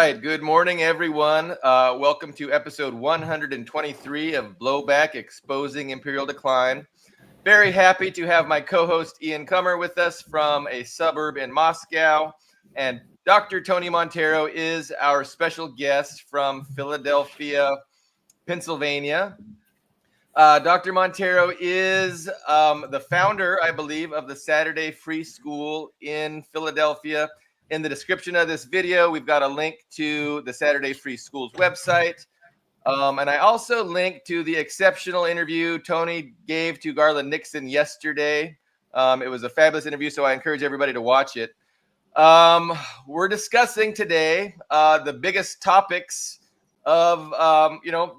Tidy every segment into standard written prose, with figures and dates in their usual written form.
right. Good morning, everyone. Welcome to episode 123 of Blowback, Exposing Imperial Decline. Very happy to have my co-host Ian Kummer with us from a suburb in Moscow. And Dr. Tony Monteiro is our special guest from Philadelphia, Pennsylvania. Dr. Monteiro is the founder, I believe, of the Saturday Free School in Philadelphia. In the description of this video, we've got a link to the Saturday Free School's website. And I also linked to the exceptional interview Tony gave to Garland Nixon yesterday. It was a fabulous interview, so I encourage everybody to watch it. We're discussing today the biggest topics of,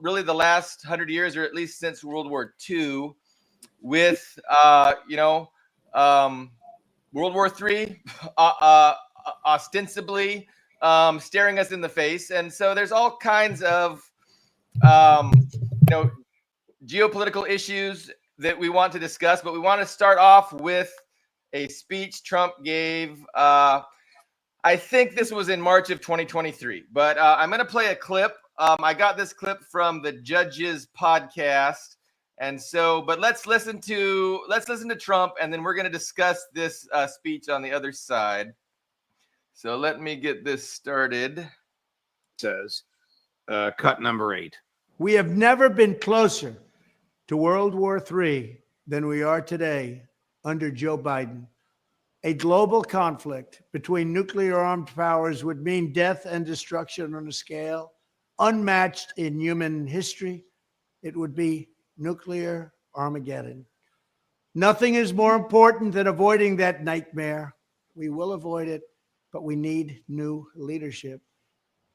really the last 100 years, or at least since World War II, with, World War III ostensibly staring us in the face. And so there's all kinds of, geopolitical issues that we want to discuss, but we want to start off with a speech Trump gave. I think this was in March of 2023, but I'm going to play a clip. I got this clip from the Judges podcast. And so, but let's listen to Trump, and then we're going to discuss this speech on the other side. So let me get this started. Says, cut number 8. We have never been closer to World War III than we are today under Joe Biden. A global conflict between nuclear armed powers would mean death and destruction on a scale unmatched in human history. It would be nuclear Armageddon. Nothing is more important than avoiding that nightmare. We will avoid it, but we need new leadership.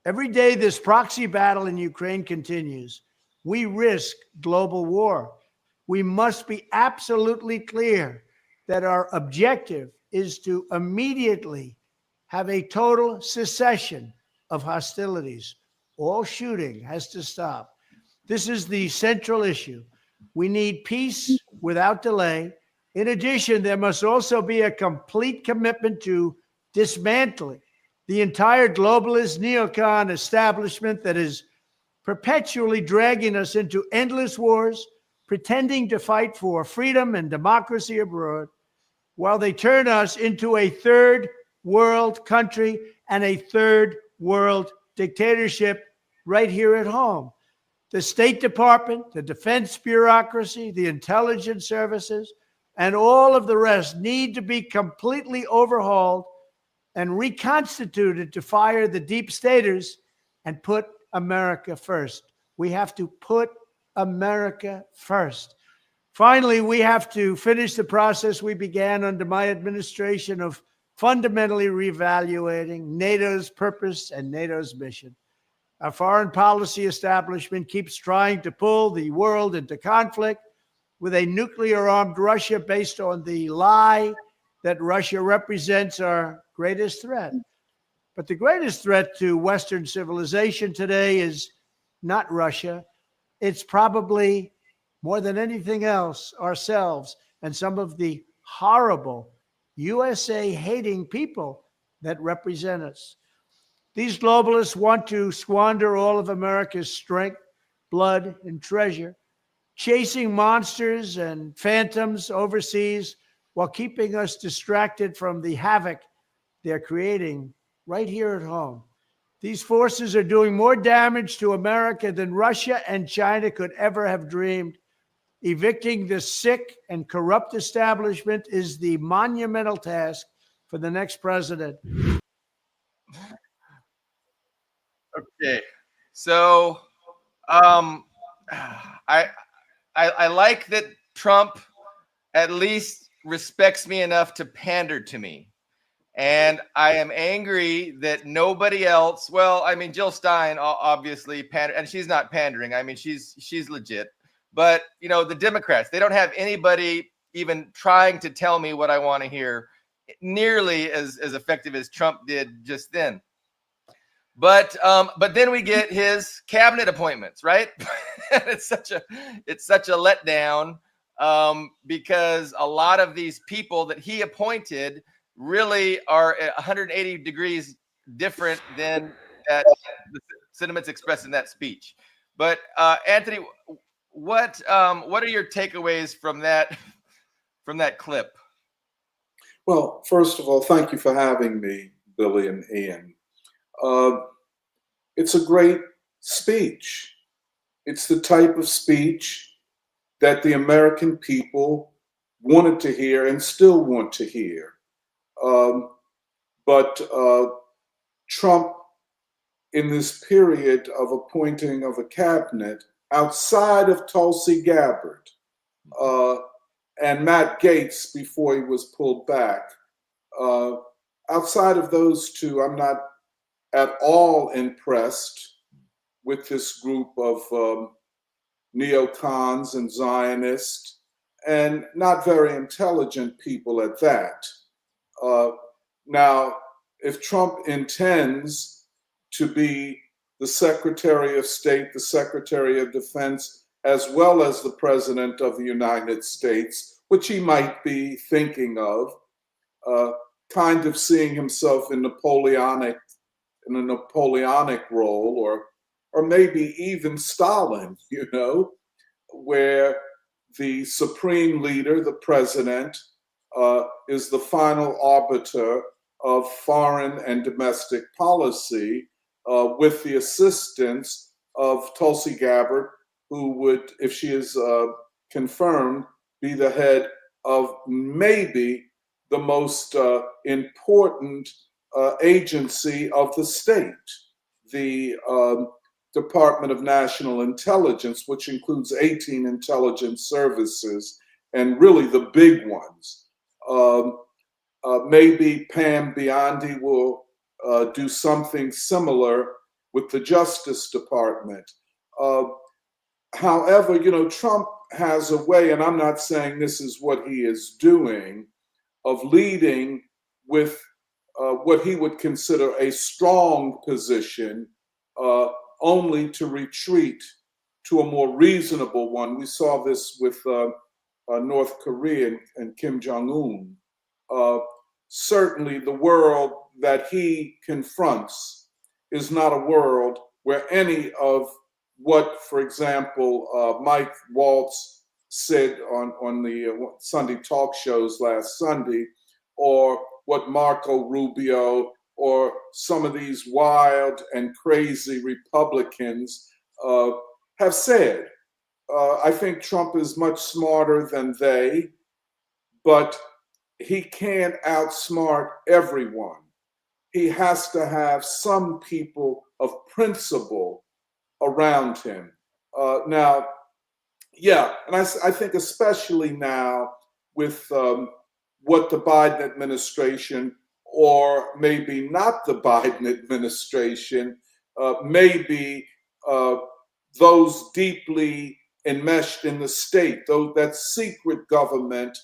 Every day this proxy battle in Ukraine continues, we risk global war. We must be absolutely clear that our objective is to immediately have a total cessation of hostilities. All shooting has to stop. This is the central issue. We need peace without delay. In addition, there must also be a complete commitment to dismantling the entire globalist neocon establishment that is perpetually dragging us into endless wars, pretending to fight for freedom and democracy abroad, while they turn us into a third world country and a third world dictatorship right here at home. The State Department, the defense bureaucracy, the intelligence services, and all of the rest need to be completely overhauled and reconstituted to fire the deep staters and put America first. We have to put America first. Finally, we have to finish the process we began under my administration of fundamentally reevaluating NATO's purpose and NATO's mission. Our foreign policy establishment keeps trying to pull the world into conflict with a nuclear-armed Russia based on the lie that Russia represents our greatest threat. But the greatest threat to Western civilization today is not Russia. It's probably, more than anything else, ourselves and some of the horrible USA-hating people that represent us. These globalists want to squander all of America's strength, blood, and treasure, chasing monsters and phantoms overseas while keeping us distracted from the havoc they're creating right here at home. These forces are doing more damage to America than Russia and China could ever have dreamed. Evicting the sick and corrupt establishment is the monumental task for the next president. Okay, so I like that Trump at least respects me enough to pander to me. And I am angry that nobody else, well, I mean, Jill Stein obviously pandered, and she's not pandering. I mean, she's legit. But, the Democrats, they don't have anybody even trying to tell me what I want to hear nearly as effective as Trump did just then. But then we get his cabinet appointments, right? it's such a letdown because a lot of these people that he appointed really are 180 degrees different than that the sentiments expressed in that speech. But Anthony, what are your takeaways from that clip? Well, first of all, thank you for having me, Billy and Ian. It's a great speech. It's the type of speech that the American people wanted to hear and still want to hear. But Trump, in this period of appointing of a cabinet outside of Tulsi Gabbard and Matt Gaetz before he was pulled back, outside of those two, I'm not at all impressed with this group of neocons and Zionists, and not very intelligent people at that. Now, if Trump intends to be the Secretary of State, the Secretary of Defense, as well as the President of the United States, which he might be thinking of, kind of seeing himself in a Napoleonic role, or maybe even Stalin, where the supreme leader, the president, is the final arbiter of foreign and domestic policy, with the assistance of Tulsi Gabbard, who would, if she is confirmed, be the head of maybe the most important agency of the state, the Department of National Intelligence, which includes 18 intelligence services, and really the big ones. Maybe Pam Biondi will do something similar with the Justice Department. However, Trump has a way, and I'm not saying this is what he is doing, of leading with what he would consider a strong position, only to retreat to a more reasonable one. We saw this with North Korea and Kim Jong-un. Certainly the world that he confronts is not a world where any of what, for example, Mike Waltz said on the Sunday talk shows last Sunday, or what Marco Rubio or some of these wild and crazy Republicans have said. I think Trump is much smarter than they, but he can't outsmart everyone. He has to have some people of principle around him. And I think especially now with what the Biden administration, or maybe not the Biden administration, maybe those deeply enmeshed in the state, that secret government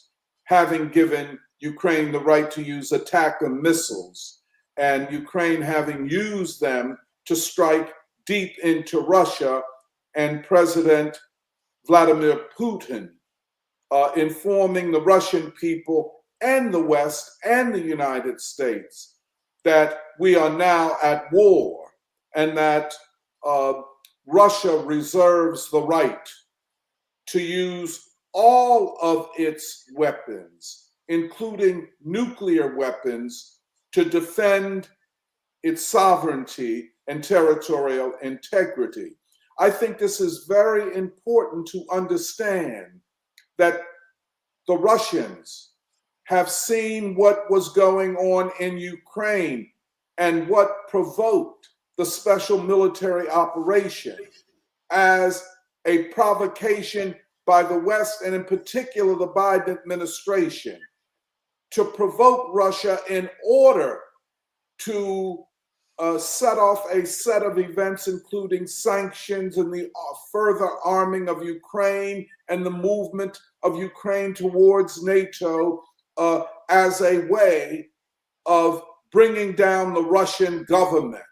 having given Ukraine the right to use attacker missiles, and Ukraine having used them to strike deep into Russia, and President Vladimir Putin informing the Russian people and the West and the United States that we are now at war, and that Russia reserves the right to use all of its weapons, including nuclear weapons, to defend its sovereignty and territorial integrity. I think this is very important to understand, that the Russians have seen what was going on in Ukraine and what provoked the special military operation as a provocation by the West, and in particular the Biden administration, to provoke Russia in order to set off a set of events, including sanctions and the further arming of Ukraine and the movement of Ukraine towards NATO, as a way of bringing down the Russian government.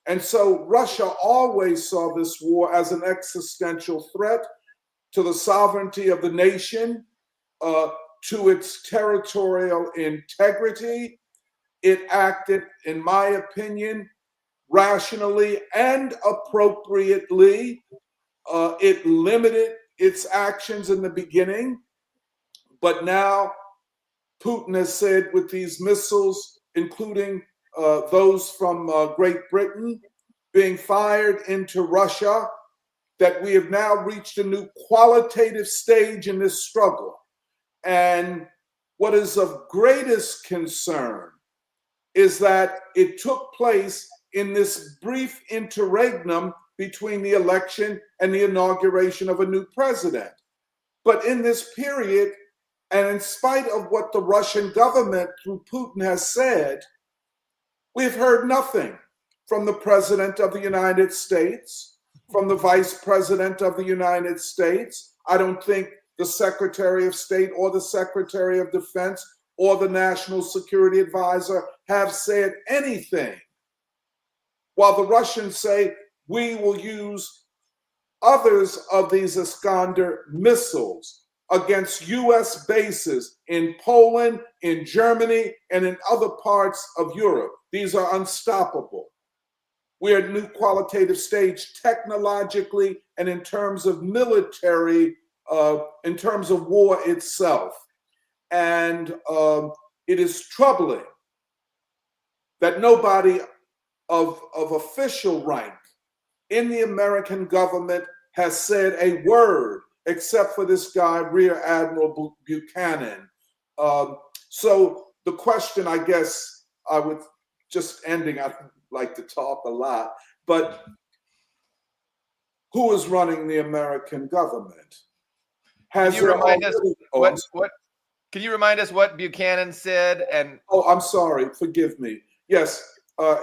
And so Russia always saw this war as an existential threat to the sovereignty of the nation, to its territorial integrity. It acted, in my opinion, rationally and appropriately. It limited its actions in the beginning, but now Putin has said with these missiles, including those from Great Britain being fired into Russia, that we have now reached a new qualitative stage in this struggle. And what is of greatest concern is that it took place in this brief interregnum between the election and the inauguration of a new president. But in this period, and in spite of what the Russian government through Putin has said, we've heard nothing from the President of the United States, from the Vice President of the United States. I don't think the Secretary of State or the Secretary of Defense or the National Security Advisor have said anything. While the Russians say, we will use others of these Iskander missiles against US bases in Poland, in Germany, and in other parts of Europe. These are unstoppable. We're at a new qualitative stage technologically and in terms of military, in terms of war itself. And it is troubling that nobody of official rank in the American government has said a word except for this guy, Rear Admiral Buchanan. So the question, I guess, I would just ending, I'd like to talk a lot, but who is running the American government? Can you remind us Can you remind us what Buchanan said? And I'm sorry, forgive me. Yes,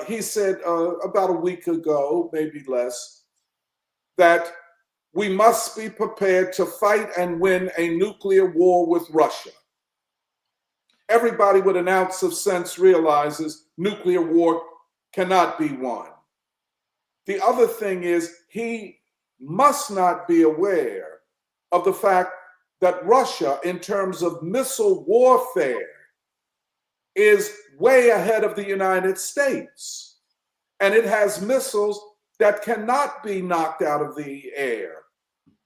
he said about a week ago, maybe less, that we must be prepared to fight and win a nuclear war with Russia. Everybody with an ounce of sense realizes nuclear war cannot be won. The other thing is he must not be aware of the fact that Russia, in terms of missile warfare, is way ahead of the United States. And it has missiles that cannot be knocked out of the air,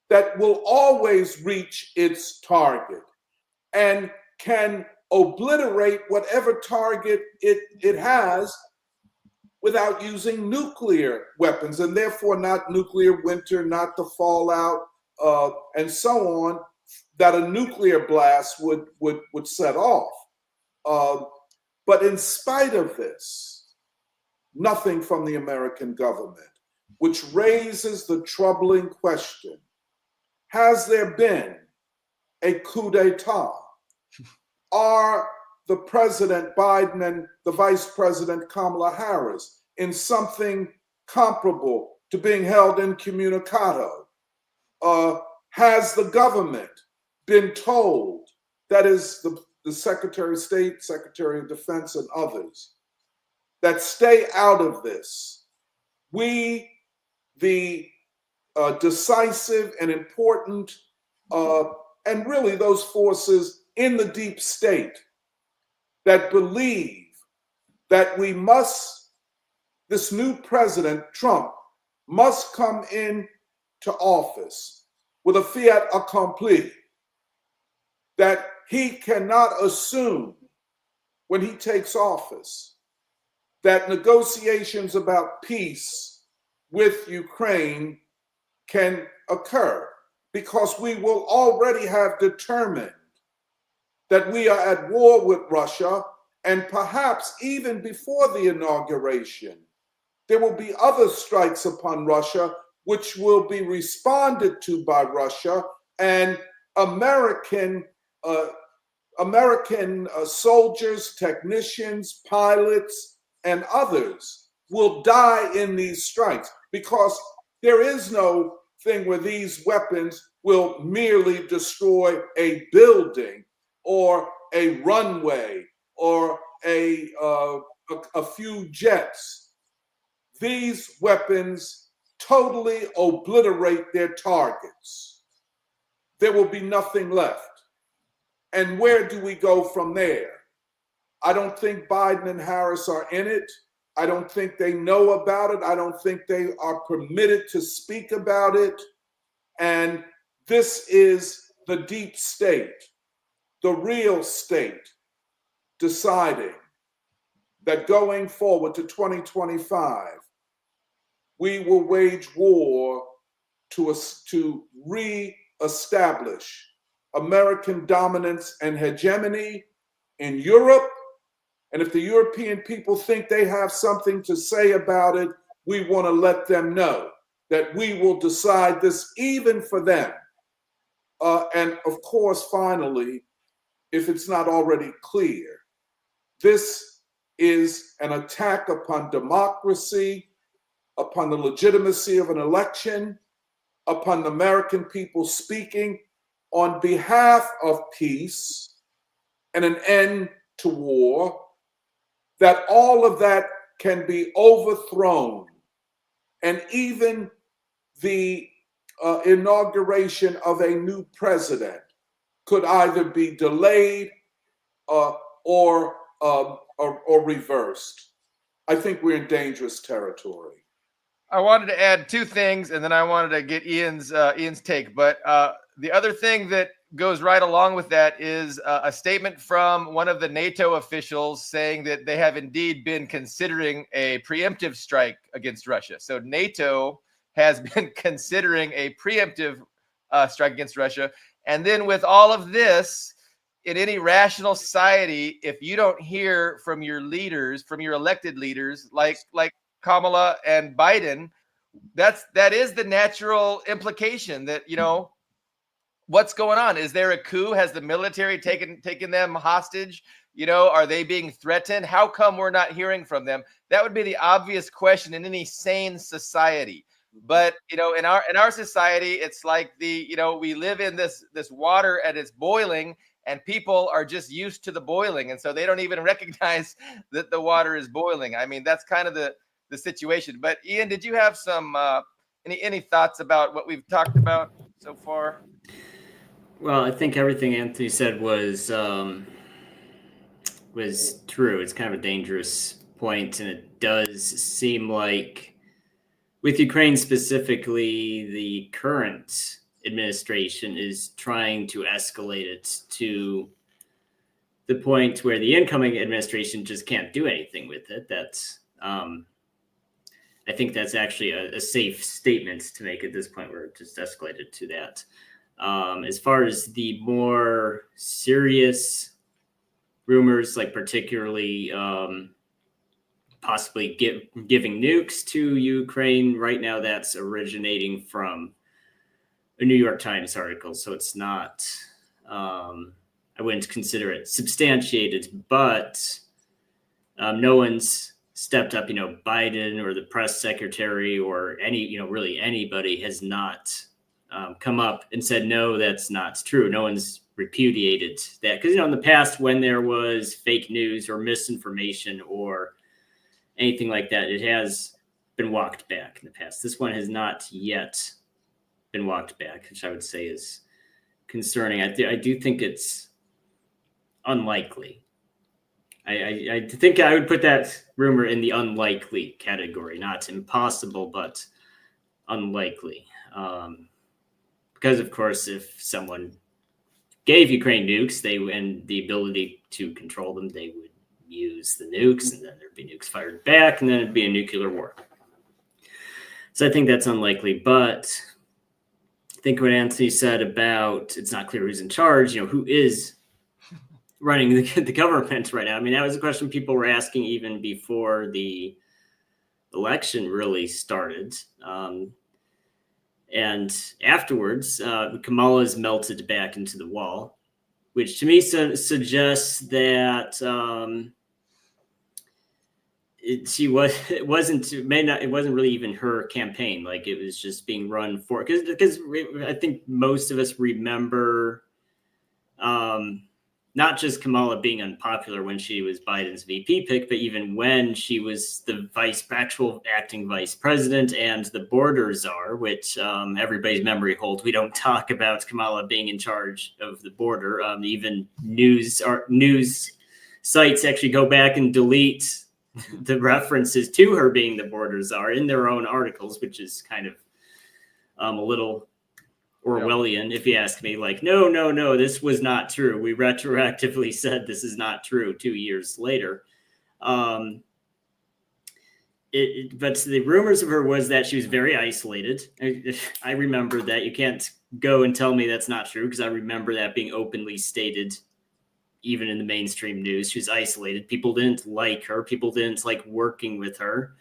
that will always reach its target and can obliterate whatever target it has without using nuclear weapons, and therefore not nuclear winter, not the fallout, and so on, that a nuclear blast would set off. But in spite of this, nothing from the American government, which raises the troubling question, has there been a coup d'etat? Are the President Biden and the Vice President Kamala Harris in something comparable to being held incommunicado? Has the government been told, that is the Secretary of State, Secretary of Defense, and others, that stay out of this? We, the decisive and important, and really those forces in the deep state that believe that we must, this new president, Trump, must come in to office with a fiat accompli, that he cannot assume when he takes office that negotiations about peace with Ukraine can occur, because we will already have determined that we are at war with Russia, and perhaps even before the inauguration, there will be other strikes upon Russia which will be responded to by Russia, and American soldiers, technicians, pilots, and others will die in these strikes, because there is no thing where these weapons will merely destroy a building or a runway or a few jets. These weapons totally obliterate their targets. There will be nothing left. And where do we go from there? I don't think Biden and Harris are in it. I don't think they know about it. I don't think they are permitted to speak about it. And this is the deep state, the real state, deciding that going forward to 2025, we will wage war to re-establish American dominance and hegemony in Europe. And if the European people think they have something to say about it, we want to let them know that we will decide this even for them. And of course, finally, if it's not already clear, this is an attack upon democracy, upon the legitimacy of an election, upon the American people speaking on behalf of peace and an end to war, that all of that can be overthrown. And even the inauguration of a new president could either be delayed or reversed. I think we're in dangerous territory. I wanted to add two things, and then I wanted to get Ian's take. But the other thing that goes right along with that is a statement from one of the NATO officials saying that they have indeed been considering a preemptive strike against Russia. So NATO has been considering a preemptive strike against Russia. And then with all of this, in any rational society, if you don't hear from your leaders, from your elected leaders, like Kamala and Biden, that is the natural implication that, you know, what's going on? Is there a coup? Has the military taken them hostage? You know, are they being threatened? How come we're not hearing from them? That would be the obvious question in any sane society. But, you know, in our society, it's like we live in this water and it's boiling, and people are just used to the boiling, and so they don't even recognize that the water is boiling. I mean, that's kind of the situation. But Ian, did you have some any thoughts about what we've talked about so far? Well, I think everything Anthony said was true. It's kind of a dangerous point, and it does seem like, with Ukraine specifically, the current administration is trying to escalate it to the point where the incoming administration just can't do anything with it. That's I think that's actually a safe statement to make at this point, where it just escalated to that. As far as the more serious rumors, like particularly possibly giving nukes to Ukraine right now, that's originating from a New York Times article. So it's not, I wouldn't consider it substantiated, but no one's stepped up. You know, Biden or the press secretary or really anybody has not come up and said, no, that's not true. No one's repudiated that. Because, in the past, when there was fake news or misinformation or anything like that, it has been walked back in the past. This one has not yet been walked back, which I would say is concerning. I do think it's unlikely. I think I would put that rumor in the unlikely category, not impossible, but unlikely. Because, of course, if someone gave Ukraine nukes, and the ability to control them, they would use the nukes, and then there'd be nukes fired back, and then it'd be a nuclear war. So I think that's unlikely. But I think what Anthony said about it's not clear who's in charge, who is running the government right now. I mean, that was a question people were asking even before the election really started. And afterwards, Kamala's melted back into the wall, which to me suggests that it wasn't really even her campaign. Like, it was just being run for, because I think most of us remember not just Kamala being unpopular when she was Biden's VP pick, but even when she was the actual acting vice president and the border czar, which everybody's memory holds. We don't talk about Kamala being in charge of the border. Even news sites actually go back and delete the references to her being the border czar in their own articles, which is kind of a little Orwellian, if you ask me. Like, no, this was not true. We retroactively said this is not true 2 years later. But the rumors of her was that she was very isolated. I remember that. You can't go and tell me that's not true, because I remember that being openly stated, even in the mainstream news. She was isolated. People didn't like her. People didn't like working with her.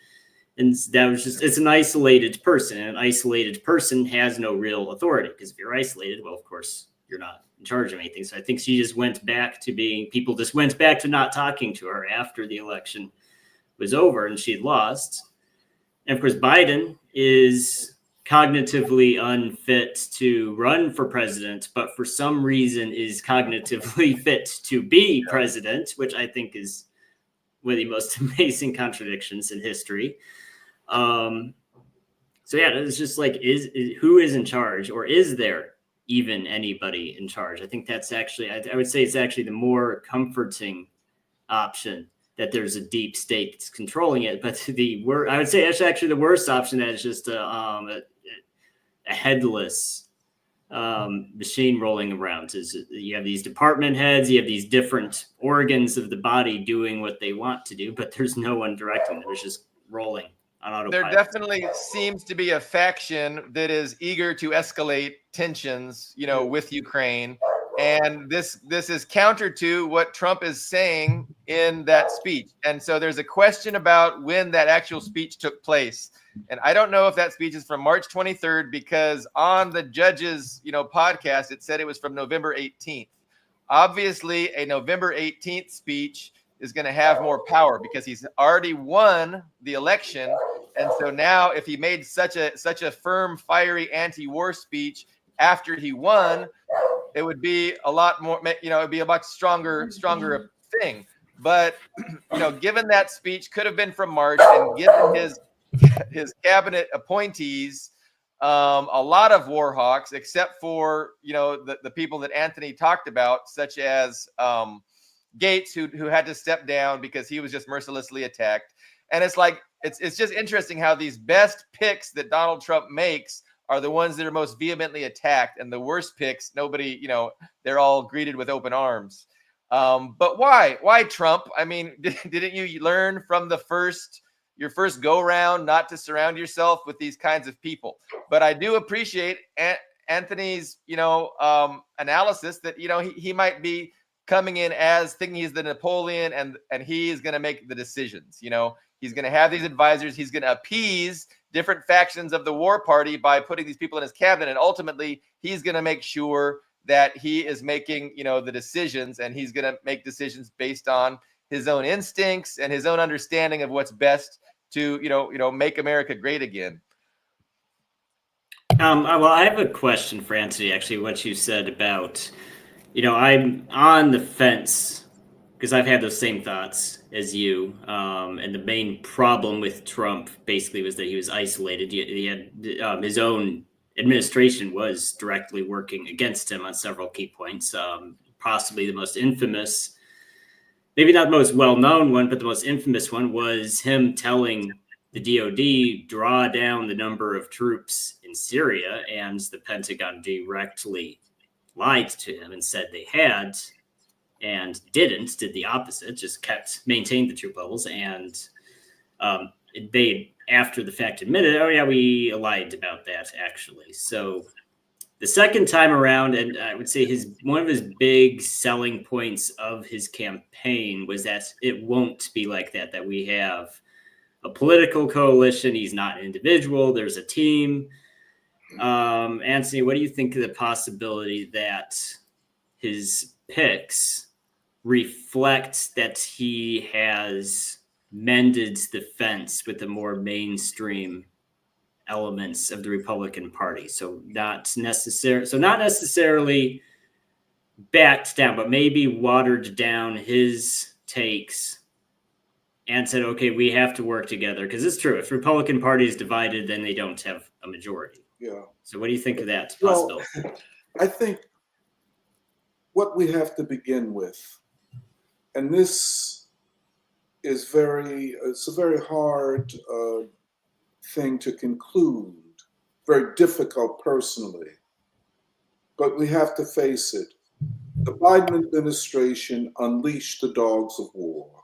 And that was just, it's an isolated person. And an isolated person has no real authority, because if you're isolated, well, of course, you're not in charge of anything. So I think she just went back to people just went back to not talking to her after the election was over and she had lost. And of course, Biden is cognitively unfit to run for president, but for some reason is cognitively fit to be president, which I think is one of the most amazing contradictions in history. So yeah, it's just like, who is in charge, or is there even anybody in charge? I think that's actually, I would say it's actually the more comforting option, that there's a deep state that's controlling it. But I would say that's actually the worst option, that it's just a headless machine rolling around. Is you have these department heads, you have these different organs of the body doing what they want to do, but there's no one directing them. It's just rolling on autopilot. There definitely seems to be a faction that is eager to escalate tensions, with Ukraine. And this is counter to what Trump is saying in that speech. And so there's a question about when that actual speech took place. And I don't know if that speech is from March 23rd, because on the judge's, podcast, it said it was from November 18th. Obviously, a November 18th speech is going to have more power, because he's already won the election. And so now, if he made such a firm, fiery anti-war speech after he won, it would be a lot more, it'd be a much stronger thing. But, given that speech could have been from March, and given his cabinet appointees, a lot of war hawks, except for, the people that Anthony talked about, such as Gates, who had to step down because he was just mercilessly attacked. And it's like, it's just interesting how these best picks that Donald Trump makes are the ones that are most vehemently attacked, and the worst picks, nobody, they're all greeted with open arms. But why Trump? I mean, didn't you learn from your first go round not to surround yourself with these kinds of people? But I do appreciate Anthony's, analysis that, he might be coming in as thinking he's the Napoleon, and he's going to make the decisions. He's going to have these advisors. He's going to appease different factions of the war party by putting these people in his cabinet. And ultimately, he's going to make sure that he is making, the decisions, and he's going to make decisions based on his own instincts and his own understanding of what's best to, make America great again. Well, I have a question for Anthony, actually, what you said about, I'm on the fence, because I've had those same thoughts as you. And the main problem with Trump basically was that he was isolated. He had his own administration was directly working against him on several key points. Possibly the most infamous, maybe not the most well-known one, but the most infamous one was him telling the DOD draw down the number of troops in Syria, and the Pentagon directly lied to him and said they had, and did the opposite, just maintained the troop levels. And they, after the fact, admitted, oh yeah, we lied about that, actually. So the second time around, and I would say one of his big selling points of his campaign was that it won't be like that we have a political coalition. He's not an individual. There's a team. Anthony, what do you think of the possibility that his picks reflect that he has mended the fence with the more mainstream elements of the Republican Party? So not necessarily backed down, but maybe watered down his takes and said, okay, we have to work together. Because it's true, if the Republican Party is divided, then they don't have a majority. Yeah. So what do you think of that possibility? Well, I think what we have to begin with, and this it's a very hard thing to conclude, very difficult personally. But we have to face it. The Biden administration unleashed the dogs of war.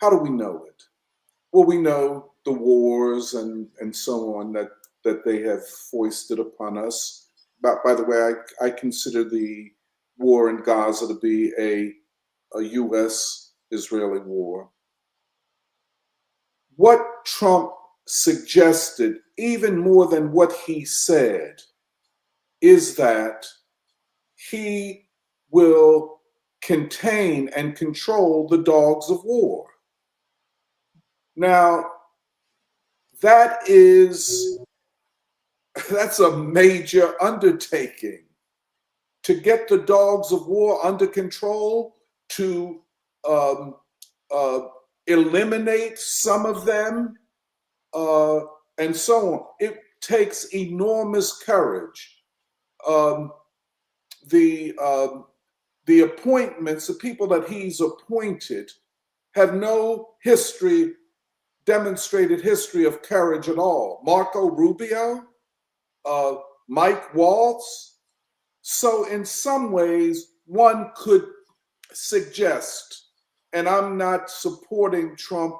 How do we know it? Well, we know the wars and so on that they have foisted upon us. By the way, I consider the war in Gaza to be a U.S.-Israeli war. What Trump suggested, even more than what he said, is that he will contain and control the dogs of war. Now, that's a major undertaking. To get the dogs of war under control, to eliminate some of them, and so on. It takes enormous courage. The appointments, the people that he's appointed, have no demonstrated history of courage at all. Marco Rubio, Mike Waltz. So in some ways, one could suggest, and I'm not supporting Trump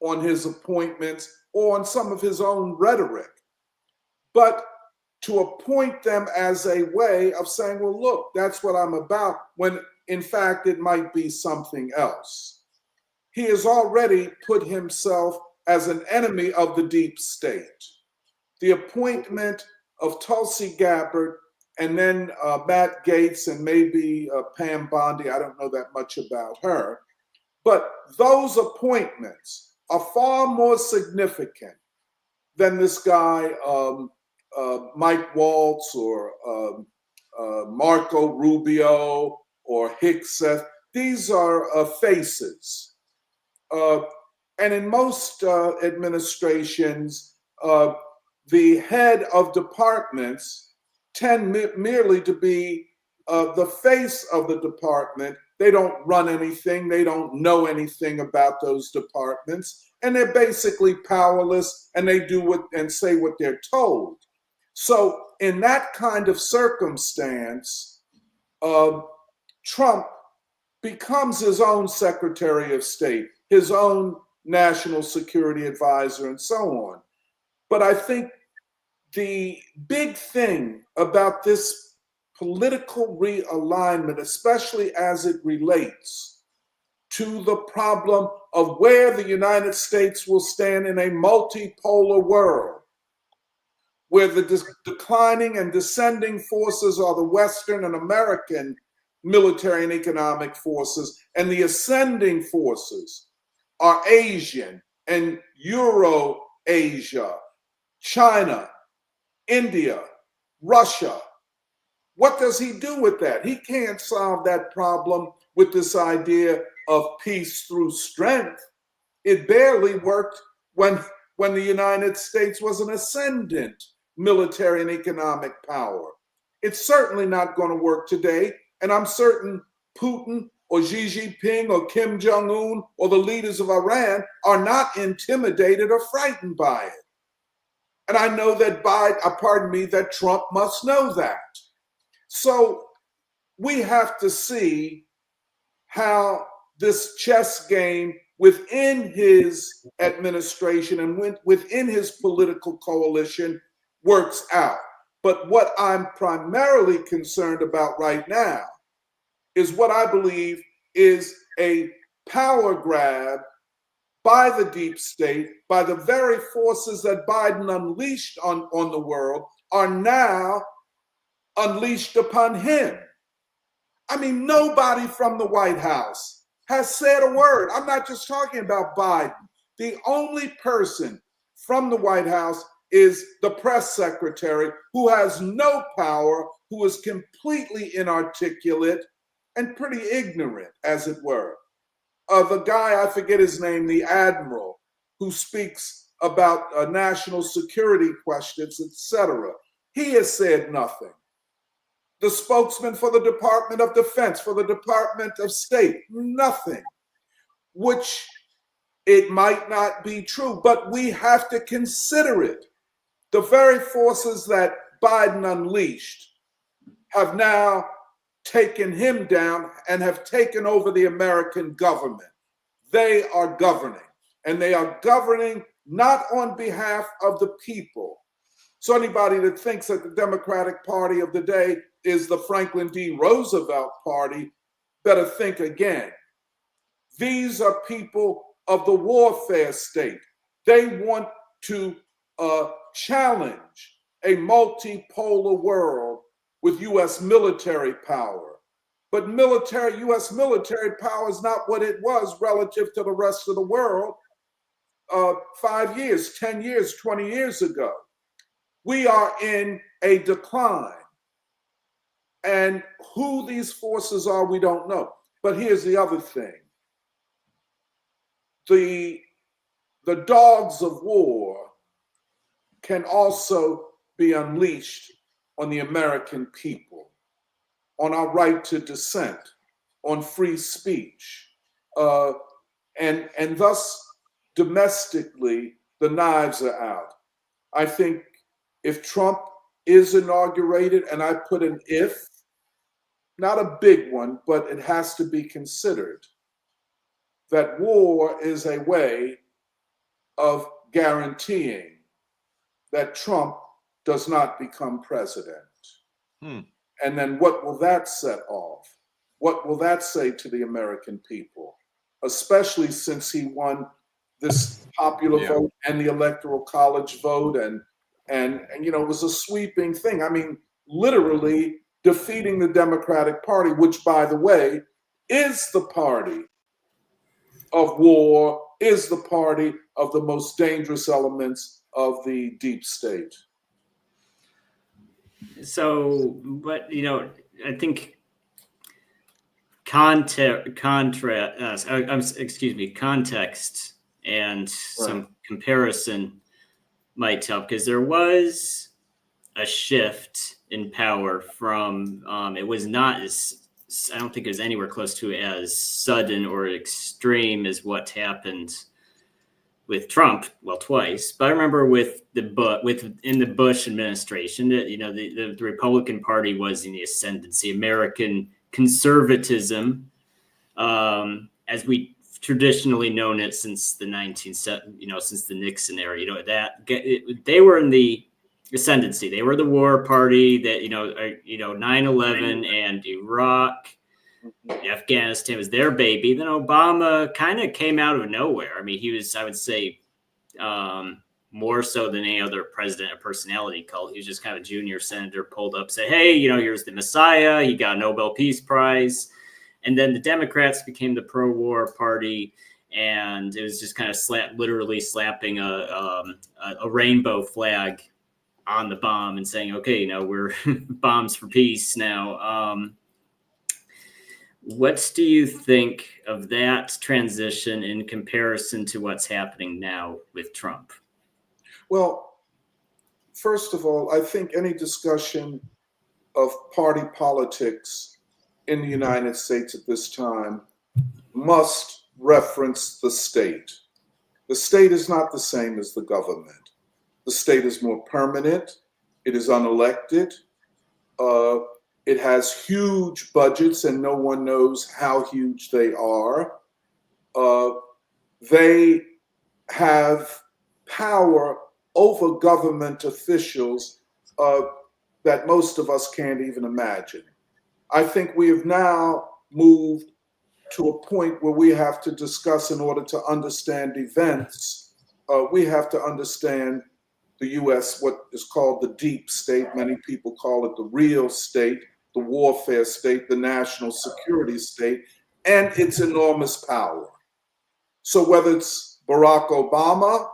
on his appointments or on some of his own rhetoric, but to appoint them as a way of saying, well, look, that's what I'm about, when in fact it might be something else. He has already put himself as an enemy of the deep state. The appointment of Tulsi Gabbard and then Matt Gaetz and maybe Pam Bondi, I don't know that much about her, but those appointments are far more significant than this guy, Mike Waltz or Marco Rubio or Hickseth. These are faces. And in most administrations, the head of departments tend merely to be the face of the department. They don't run anything. They don't know anything about those departments. And they're basically powerless, and they do and say what they're told. So in that kind of circumstance, Trump becomes his own Secretary of State, his own national security advisor, and so on. But I think the big thing about this political realignment, especially as it relates to the problem of where the United States will stand in a multipolar world, where the declining and descending forces are the Western and American military and economic forces, and the ascending forces are Asian and Euro-Asia, China, India, Russia. What does he do with that? He can't solve that problem with this idea of peace through strength. It barely worked when the United States was an ascendant military and economic power. It's certainly not going to work today, and I'm certain Putin or Xi Jinping or Kim Jong-un or the leaders of Iran are not intimidated or frightened by it. And I know that that Trump must know that. So we have to see how this chess game within his administration and within his political coalition works out. But what I'm primarily concerned about right now is what I believe is a power grab by the deep state, by the very forces that Biden unleashed on the world, are now unleashed upon him. I mean, nobody from the White House has said a word. I'm not just talking about Biden. The only person from the White House is the press secretary, who has no power, who is completely inarticulate and pretty ignorant, as it were. The guy, I forget his name, the admiral, who speaks about national security questions, etc. He has said nothing. The spokesman for the Department of Defense, for the Department of State, nothing. which it might not be true, but we have to consider it. The very forces that Biden unleashed have now taken him down and have taken over the American government. They are governing, and they are governing not on behalf of the people. So anybody that thinks that the Democratic Party of the day is the Franklin D. Roosevelt Party better think again. These are people of the warfare state. They want to challenge a multipolar world with U.S. military power. But U.S. military power is not what it was relative to the rest of the world 5 years, 10 years, 20 years ago. We are in a decline. And who these forces are, we don't know. But here's the other thing. The dogs of war can also be unleashed on the American people, on our right to dissent, on free speech, and thus domestically the knives are out. I think if Trump is inaugurated, and I put an if, not a big one, but it has to be considered, that war is a way of guaranteeing that Trump does not become president. And then what will that set off? What will that say to the American people? Especially since he won this popular vote and the Electoral College vote, and it was a sweeping thing. I mean, literally defeating the Democratic Party, which, by the way, is the party of war, is the party of the most dangerous elements of the deep state. So, but I think context and some comparison might help, because there was a shift in power from it was not as, I don't think it was anywhere close to as sudden or extreme as what happened with Trump, well, twice. But I remember in the Bush administration, that the Republican Party was in the ascendancy. American conservatism, as we traditionally known it since the since the Nixon era, they were in the ascendancy. They were the war party that 9/11 and Iraq, Afghanistan was their baby. Then Obama kind of came out of nowhere. I mean, he was, I would say, more so than any other president, a personality cult. He was just kind of a junior senator pulled up, say, hey, here's the Messiah. He got a Nobel Peace Prize. And then the Democrats became the pro-war party. And it was just kind of literally slapping a rainbow flag on the bomb and saying, okay, we're bombs for peace now. What do you think of that transition in comparison to what's happening now with Trump? Well, first of all, I think any discussion of party politics in the United States at this time must reference the state. The state is not the same as the government. The state is more permanent. It is unelected. It has huge budgets, and no one knows how huge they are. They have power over government officials that most of us can't even imagine. I think we have now moved to a point where we have to discuss, in order to understand events, we have to understand the U.S., what is called the deep state. Many people call it the real state, the warfare state, the national security state, and its enormous power. So whether it's Barack Obama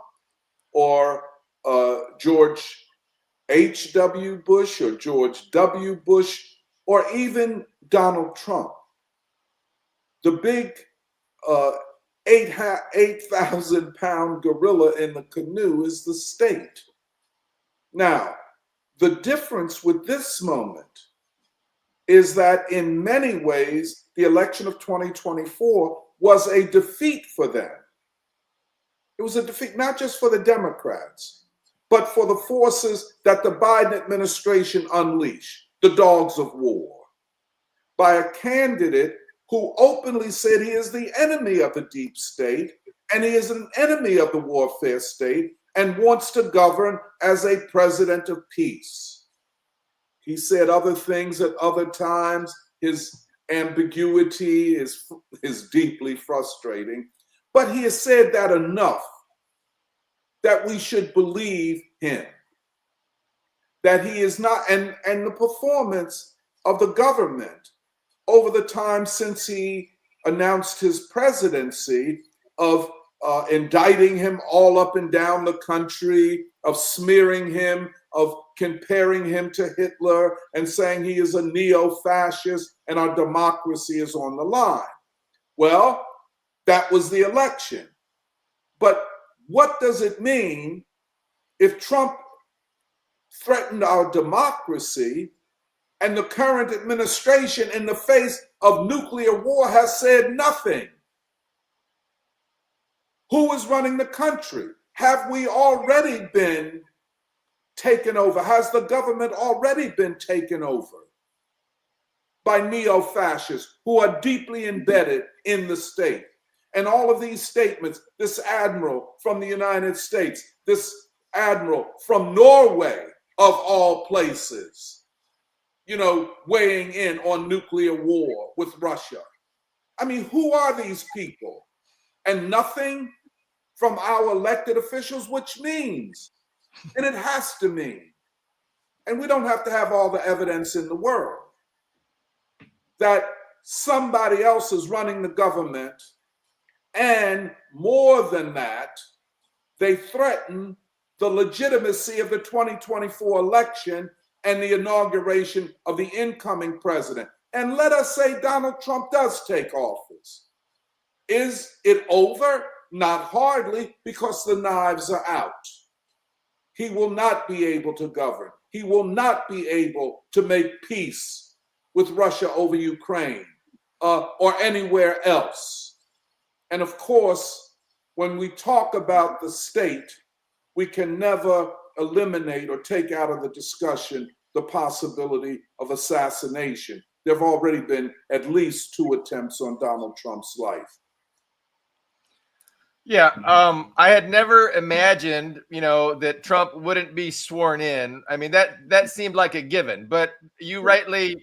or George H.W. Bush or George W. Bush or even Donald Trump, the big 8,000-pound gorilla in the canoe is the state. Now, the difference with this moment is that in many ways, the election of 2024 was a defeat for them. It was a defeat not just for the Democrats, but for the forces that the Biden administration unleashed, the dogs of war, by a candidate who openly said he is the enemy of the deep state and he is an enemy of the warfare state and wants to govern as a president of peace. He said other things at other times. His ambiguity is deeply frustrating, but he has said that enough that we should believe him, that he is not, and the performance of the government over the time since he announced his presidency of indicting him all up and down the country, of smearing him, of comparing him to Hitler and saying he is a neo-fascist and our democracy is on the line. Well, that was the election. But what does it mean if Trump threatened our democracy and the current administration in the face of nuclear war has said nothing? Who is running the country? Have we already been taken over? Has the government already been taken over by neo-fascists who are deeply embedded in the state? And all of these statements, this admiral from the United States, this admiral from Norway, of all places, weighing in on nuclear war with Russia. I mean, who are these people? And nothing from our elected officials, which means, and it has to mean, and we don't have to have all the evidence in the world, that somebody else is running the government, and more than that, they threaten the legitimacy of the 2024 election and the inauguration of the incoming president. And let us say Donald Trump does take office. Is it over? Not hardly, because the knives are out. He will not be able to govern. He will not be able to make peace with Russia over Ukraine or anywhere else. And of course, when we talk about the state, we can never eliminate or take out of the discussion the possibility of assassination. There have already been at least 2 attempts on Donald Trump's life. Yeah, I had never imagined, that Trump wouldn't be sworn in. I mean, that seemed like a given, but you rightly,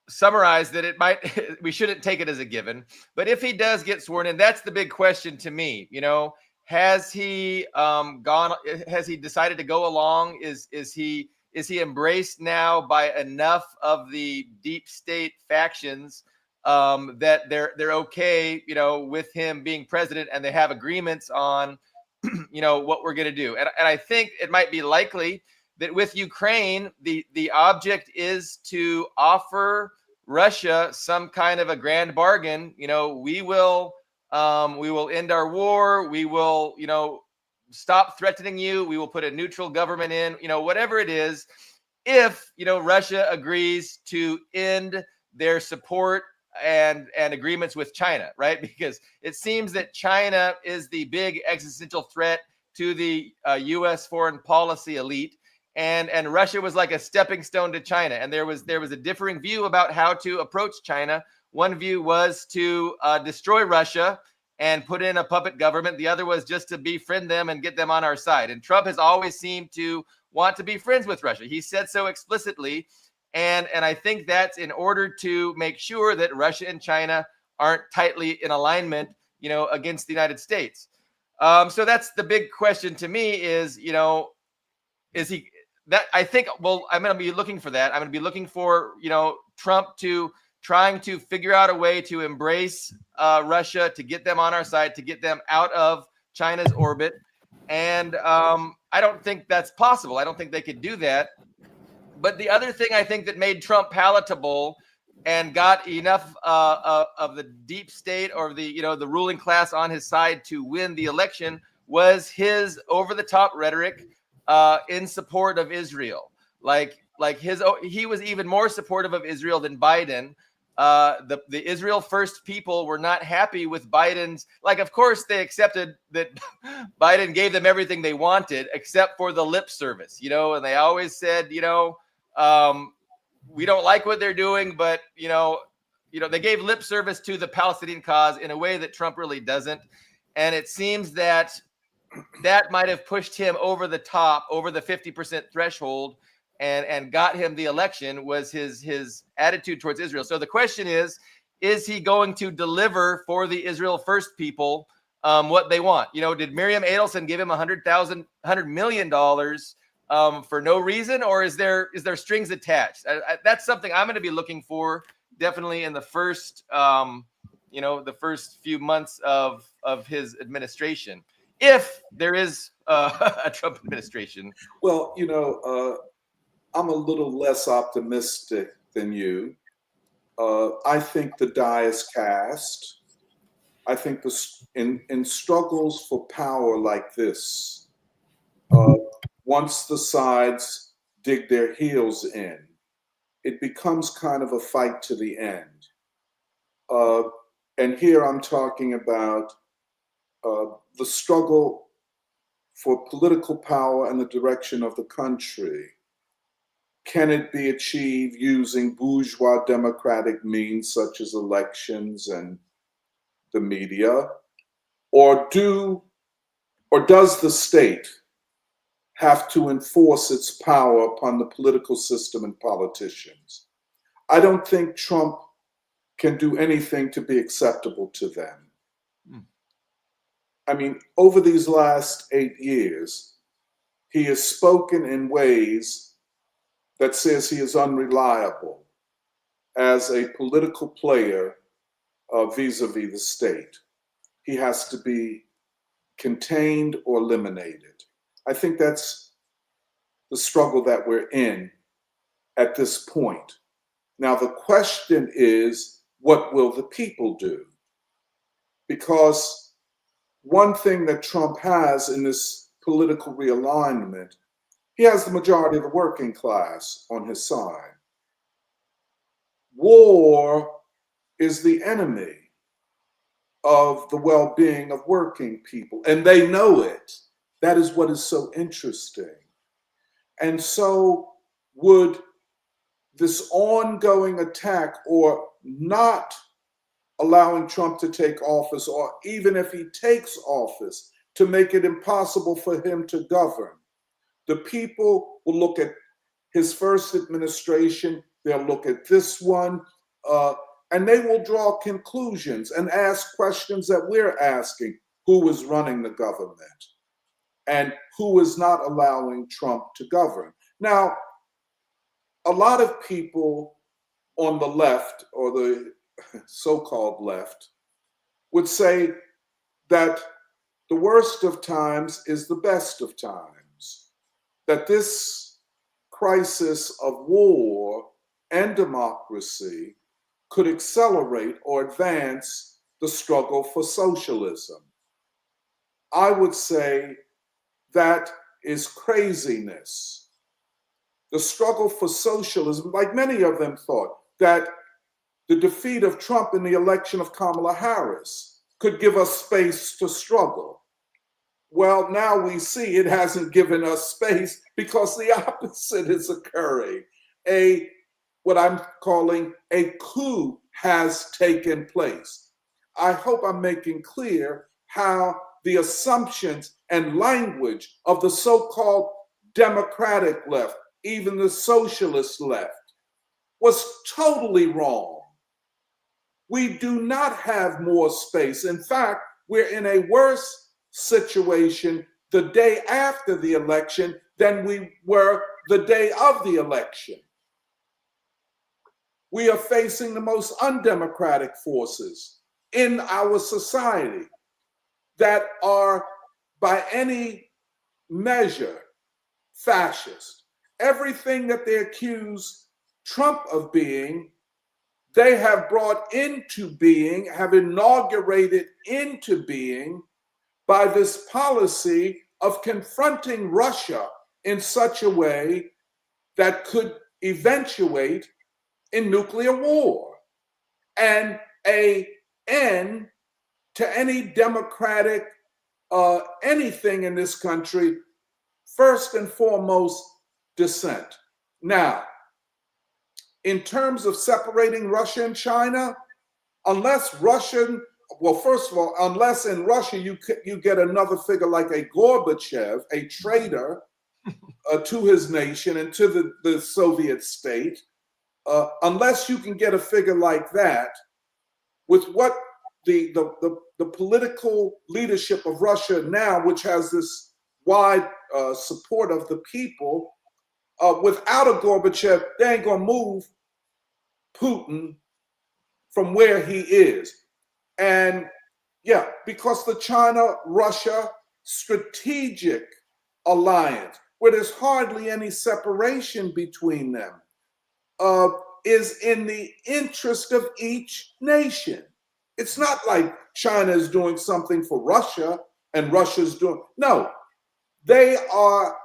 summarized that we shouldn't take it as a given. But if he does get sworn in, that's the big question to me. Has he has he decided to go along? Is he embraced now by enough of the deep state factions that they're okay, with him being president, and they have agreements on, what we're going to do. And I think it might be likely that with Ukraine, the object is to offer Russia some kind of a grand bargain. We will end our war. We will, stop threatening you. We will put a neutral government in, whatever it is, if, Russia agrees to end their support and agreements with China, right? Because it seems that China is the big existential threat to the U.S. foreign policy elite, and Russia was like a stepping stone to China. And there was a differing view about how to approach China. One view was to destroy Russia and put in a puppet government. The other was just to befriend them and get them on our side. And Trump has always seemed to want to be friends with Russia. He said so explicitly. And I think that's in order to make sure that Russia and China aren't tightly in alignment, against the United States. So that's the big question to me is, is he that I think, well, I'm going to be looking for that. I'm going to be looking for, Trump trying to figure out a way to embrace Russia, to get them on our side, to get them out of China's orbit. And I don't think that's possible. I don't think they could do that. But the other thing I think that made Trump palatable and got enough of the deep state or the ruling class on his side to win the election was his over-the-top rhetoric in support of Israel. Like like he was even more supportive of Israel than Biden. The Israel First people were not happy with Biden's, like, of course they accepted that Biden gave them everything they wanted except for the lip service, and they always said, we don't like what they're doing, but they gave lip service to the Palestinian cause in a way that Trump really doesn't. And it seems that might have pushed him over the top, over the 50% threshold, and got him the election, was his attitude towards Israel. So the question is he going to deliver for the Israel First people what they want? Did Miriam Adelson give him $100 million for no reason, or is there strings attached? That's something I'm going to be looking for definitely in the first the first few months of his administration, if there is a Trump administration. Well, I'm a little less optimistic than you. I think the die is cast. I think in struggles for power like this, once the sides dig their heels in, it becomes kind of a fight to the end. And here I'm talking about the struggle for political power and the direction of the country. Can it be achieved using bourgeois democratic means such as elections and the media? Or does the state have to enforce its power upon the political system and politicians? I don't think Trump can do anything to be acceptable to them. I mean, over these last 8 years, he has spoken in ways that says he is unreliable as a political player vis-a-vis the state. He has to be contained or eliminated. I think that's the struggle that we're in at this point. Now, the question is, what will the people do? Because one thing that Trump has in this political realignment, he has the majority of the working class on his side. War is the enemy of the well-being of working people, and they know it. That is what is so interesting. And so would this ongoing attack, or not allowing Trump to take office, or even if he takes office, to make it impossible for him to govern, the people will look at his first administration, they'll look at this one, and they will draw conclusions and ask questions that we're asking. Who is running the government? And who is not allowing Trump to govern? Now, a lot of people on the left, or the so-called left, would say that the worst of times is the best of times, that this crisis of war and democracy could accelerate or advance the struggle for socialism. I would say that is craziness. The struggle for socialism, like many of them thought, that the defeat of Trump in the election of Kamala Harris could give us space to struggle. Well, now we see it hasn't given us space, because the opposite is occurring. What I'm calling a coup has taken place. I hope I'm making clear how the assumptions and language of the so-called democratic left, even the socialist left, was totally wrong. We do not have more space. In fact, we're in a worse situation the day after the election than we were the day of the election. We are facing the most undemocratic forces in our society that are, by any measure, fascist. Everything that they accuse Trump of being, they have brought into being, have inaugurated into being, by this policy of confronting Russia in such a way that could eventuate in nuclear war and an end to any democratic anything in this country, first and foremost, dissent. Now, in terms of separating Russia and China, unless in Russia you get another figure like a Gorbachev, a traitor to his nation and to the Soviet state, unless you can get a figure like that, with what the political leadership of Russia now, which has this wide support of the people, without a Gorbachev, they ain't gonna move Putin from where he is. And yeah, because the China-Russia strategic alliance, where there's hardly any separation between them, is in the interest of each nation. It's not like China is doing something for Russia and Russia's doing, no, they are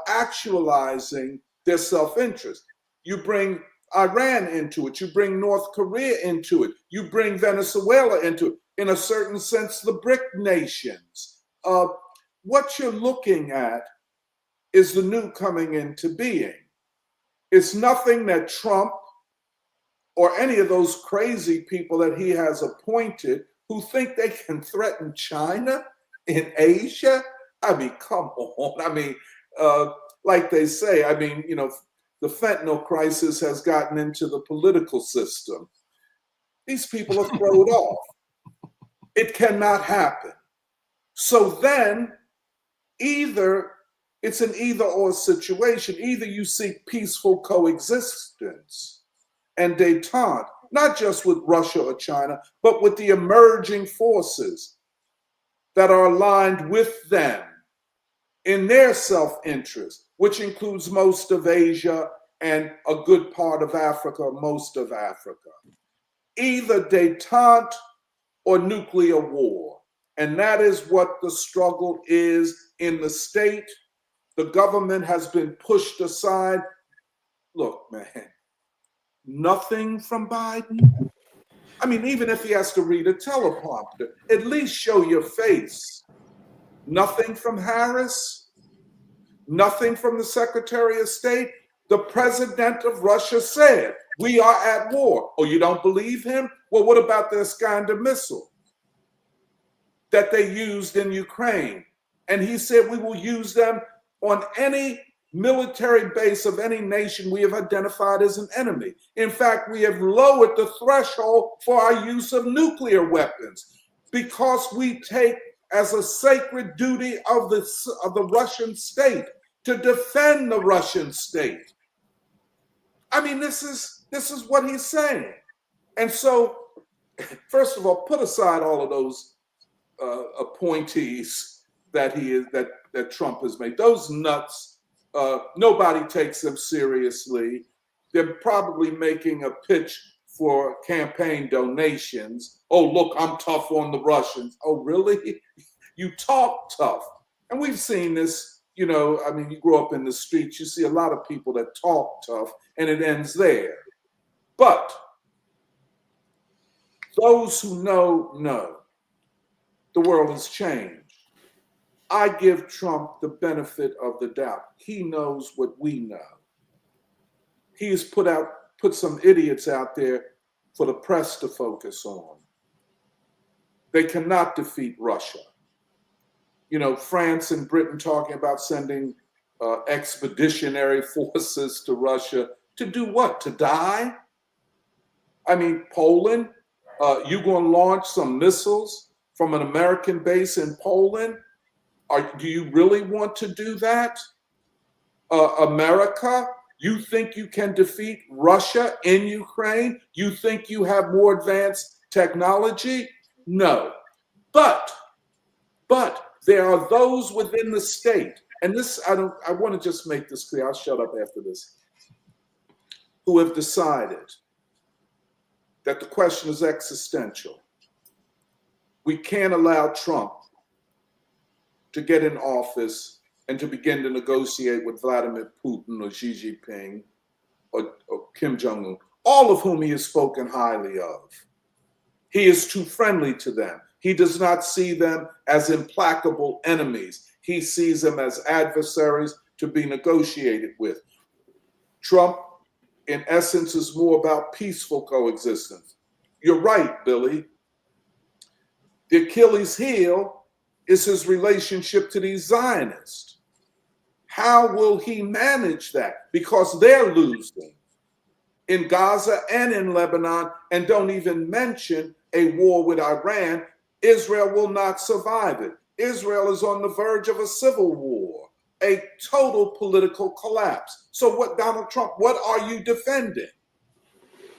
actualizing their self-interest. You bring Iran into it, you bring North Korea into it, you bring Venezuela into it, in a certain sense, the BRIC nations. What you're looking at is the new coming into being. It's nothing that Trump or any of those crazy people that he has appointed who think they can threaten China in Asia. I mean, come on. I mean, like they say, I mean, you know, the fentanyl crisis has gotten into the political system. These people are thrown off. It cannot happen. So then, either it's an either or situation. Either you seek peaceful coexistence and détente, not just with Russia or China, but with the emerging forces that are aligned with them in their self-interest, which includes most of Asia and a good part of Africa, most of Africa. Either détente or nuclear war. And that is what the struggle is in the state. The government has been pushed aside. Look, man, nothing from Biden. I mean, even if he has to read a teleprompter, at least show your face. Nothing from Harris. Nothing from the Secretary of State. The president of Russia said, we are at war. Oh, you don't believe him? Well, what about the Iskander missile that they used in Ukraine? And he said, we will use them on any military base of any nation we have identified as an enemy. In fact, we have lowered the threshold for our use of nuclear weapons because we take as a sacred duty of the Russian state to defend the Russian state. I mean, this is what he's saying. And so, first of all, put aside all of those appointees that Trump has made. Those nuts, nobody takes them seriously. They're probably making a pitch for campaign donations. Oh, look, I'm tough on the Russians. Oh, really? You talk tough. And we've seen this, you know, I mean, you grow up in the streets, you see a lot of people that talk tough, and it ends there. But those who know, the world has changed. I give Trump the benefit of the doubt. He knows what we know. He has put some idiots out there for the press to focus on. They cannot defeat Russia. You know, France and Britain talking about sending expeditionary forces to Russia to do what? To die? I mean, Poland, you going to launch some missiles from an American base in Poland? Do you really want to do that? America, you think you can defeat Russia in Ukraine? You think you have more advanced technology? No. But there are those within the state, and this, I want to just make this clear, I'll shut up after this, who have decided that the question is existential. We can't allow Trump to get in office and to begin to negotiate with Vladimir Putin or Xi Jinping or Kim Jong-un, all of whom he has spoken highly of. He is too friendly to them. He does not see them as implacable enemies. He sees them as adversaries to be negotiated with. Trump, in essence, is more about peaceful coexistence. You're right, Billy. The Achilles heel is his relationship to these Zionists. How will he manage that? Because they're losing in Gaza and in Lebanon, and don't even mention a war with Iran. Israel will not survive it. Israel is on the verge of a civil war, a total political collapse. So what, Donald Trump, what are you defending?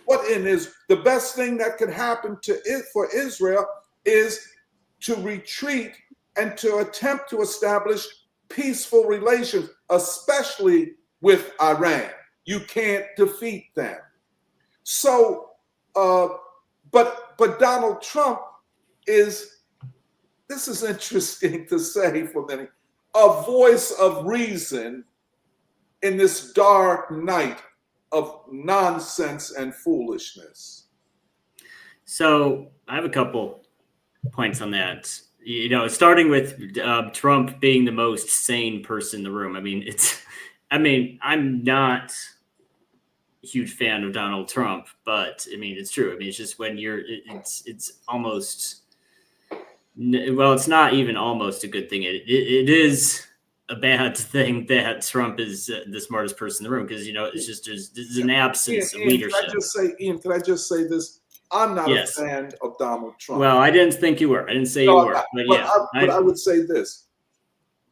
What in is the best thing that could happen to it for Israel is to retreat and to attempt to establish peaceful relations, especially with Iran. You can't defeat them. So, but Donald Trump is, this is interesting to say for many, a voice of reason in this dark night of nonsense and foolishness. So I have a couple points on that. You know, starting with Trump being the most sane person in the room. I'm not a huge fan of Donald Trump, but I mean, it's true. I mean, it's just when it's almost, well, it's not even almost a good thing. It is a bad thing that Trump is the smartest person in the room, because, you know, it's just there's an absence of leadership. Ian, can I just say this? I'm not a fan of Donald Trump. Well, I didn't think you were. I didn't say you were. But I would say this.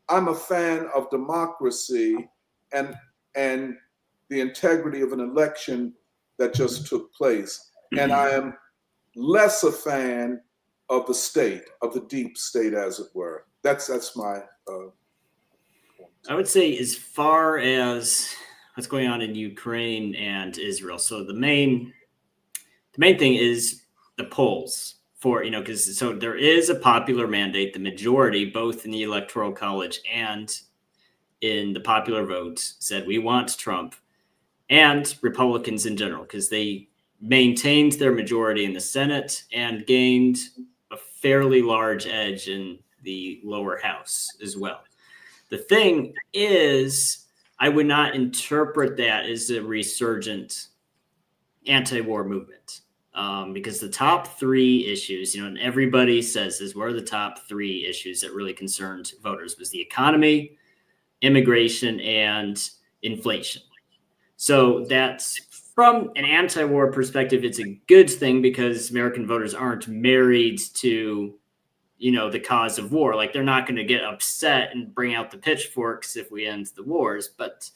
I'm a fan of democracy and the integrity of an election that just took place. And I am less a fan of the state, of the deep state, as it were. That's my point. I would say, as far as what's going on in Ukraine and Israel, so the main thing is the polls for, you know, because so there is a popular mandate. The majority, both in the Electoral College and in the popular vote, said we want Trump, and Republicans in general, because they maintained their majority in the Senate and gained a fairly large edge in the lower house as well. The thing is, I would not interpret that as a resurgent anti-war movement, because the top three issues, you know, and everybody says this, what are the top three issues that really concerned voters, was the economy, immigration, and inflation. So that's, from an anti-war perspective, it's a good thing, because American voters aren't married to, you know, the cause of war. Like, they're not going to get upset and bring out the pitchforks if we end the wars. But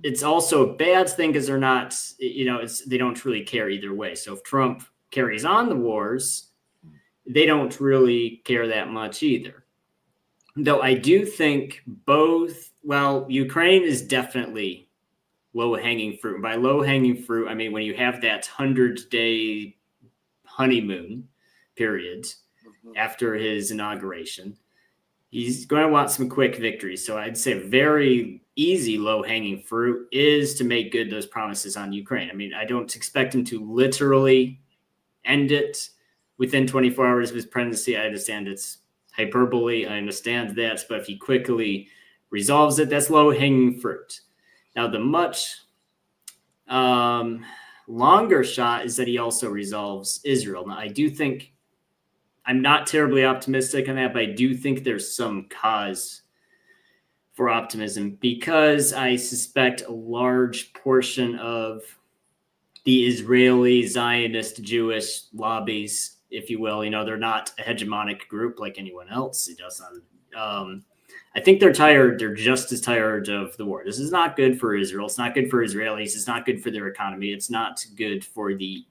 it's also a bad thing, because they're not, you know, they don't really care either way. So if Trump carries on the wars, they don't really care that much either. Though I do think Ukraine is definitely low-hanging fruit. And by low-hanging fruit, I mean when you have that 100-day honeymoon period after his inauguration, he's going to want some quick victories. So I'd say very easy low-hanging fruit is to make good those promises on Ukraine. I mean, I don't expect him to literally end it within 24 hours of his presidency. I understand it's hyperbole. I understand that. But if he quickly resolves it, that's low-hanging fruit. Now, the much longer shot is that he also resolves Israel. Now, I do think, I'm not terribly optimistic on that, but I do think there's some cause for optimism, because I suspect a large portion of the Israeli Zionist Jewish lobbies, if you will, you know, they're not a hegemonic group like anyone else. It does not. I think they're tired. They're just as tired of the war. This is not good for Israel. It's not good for Israelis. It's not good for their economy. It's not good for the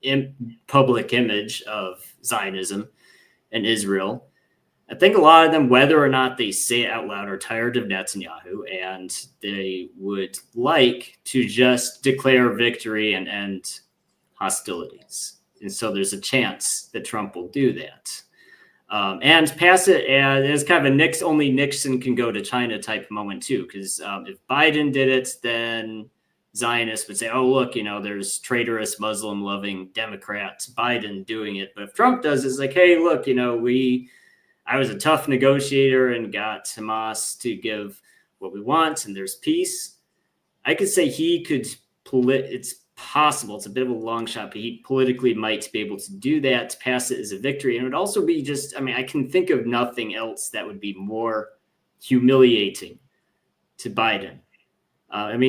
public image of Zionism and Israel. I think a lot of them, whether or not they say it out loud, are tired of Netanyahu, and they would like to just declare victory and end hostilities. And so there's a chance that Trump will do that. and pass it as kind of a only Nixon can go to China type moment too. Because if Biden did it, then Zionists would say, oh, look, there's traitorous Muslim loving Democrats, Biden doing it. But if Trump does, it's like, hey, look, I was a tough negotiator and got Hamas to give what we want, and there's peace. I could say he could it's possible. It's a bit of a long shot, but he politically might be able to do that, to pass it as a victory. And it would also be I can think of nothing else that would be more humiliating to Biden.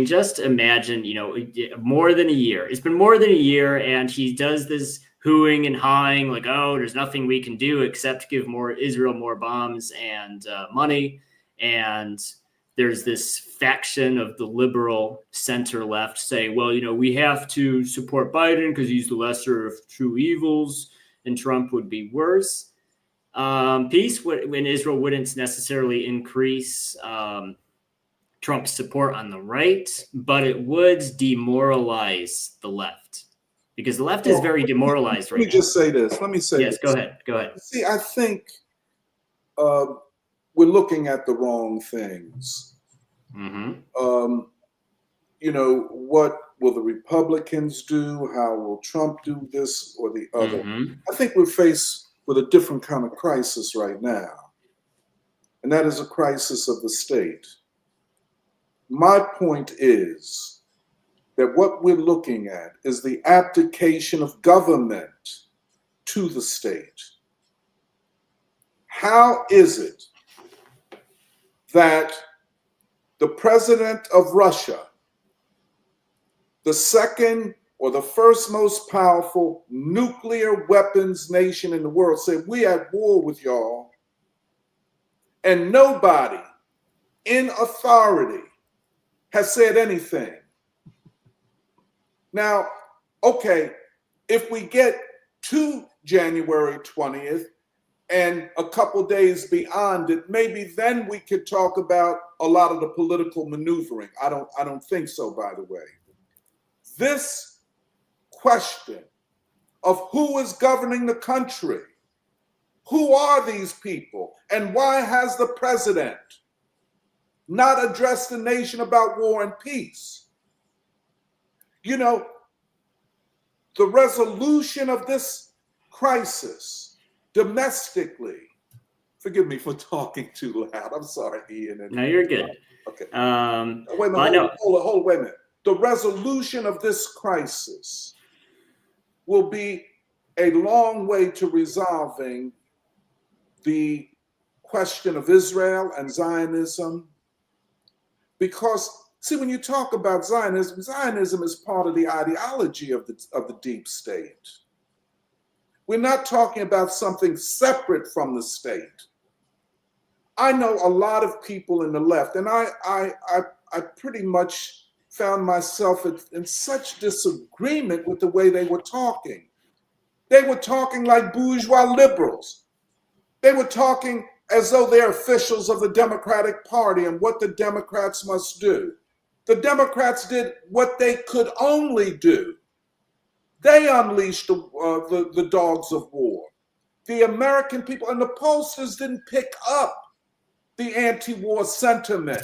Just imagine, more than a year. It's been more than a year, and he does this hooing and hawing like, oh, there's nothing we can do except give Israel more bombs and money. And there's this faction of the liberal center left saying, well, we have to support Biden because he's the lesser of two evils, and Trump would be worse. Peace when Israel wouldn't necessarily increase Trump's support on the right, but it would demoralize the left, because the left is very demoralized right now. Let me just say this. Yes, go ahead. See, I think we're looking at the wrong things. Mm-hmm. What will the Republicans do? How will Trump do this or the other? Mm-hmm. I think we're faced with a different kind of crisis right now, and that is a crisis of the state. My point is that what we're looking at is the abdication of government to the state. How is it that the president of Russia, the second or the first most powerful nuclear weapons nation in the world, said, we at war with y'all, and nobody in authority has said anything? Now, okay, if we get to January 20th and a couple days beyond it, maybe then we could talk about a lot of the political maneuvering. I don't think so, by the way. This question of who is governing the country, who are these people, and why has the president not addressed the nation about war and peace? The resolution of this crisis domestically, forgive me for talking too loud. I'm sorry, Ian. No, you're good. Okay. Wait a minute. Hold, wait a minute. The resolution of this crisis will be a long way to resolving the question of Israel and Zionism. Because, see, when you talk about Zionism, Zionism is part of the ideology of the deep state. We're not talking about something separate from the state. I know a lot of people in the left, and I pretty much found myself in such disagreement with the way they were talking. They were talking like bourgeois liberals. They were talking as though they're officials of the Democratic Party and what the Democrats must do. The Democrats did what they could only do. They unleashed the dogs of war. The American people and the pollsters didn't pick up the anti-war sentiment.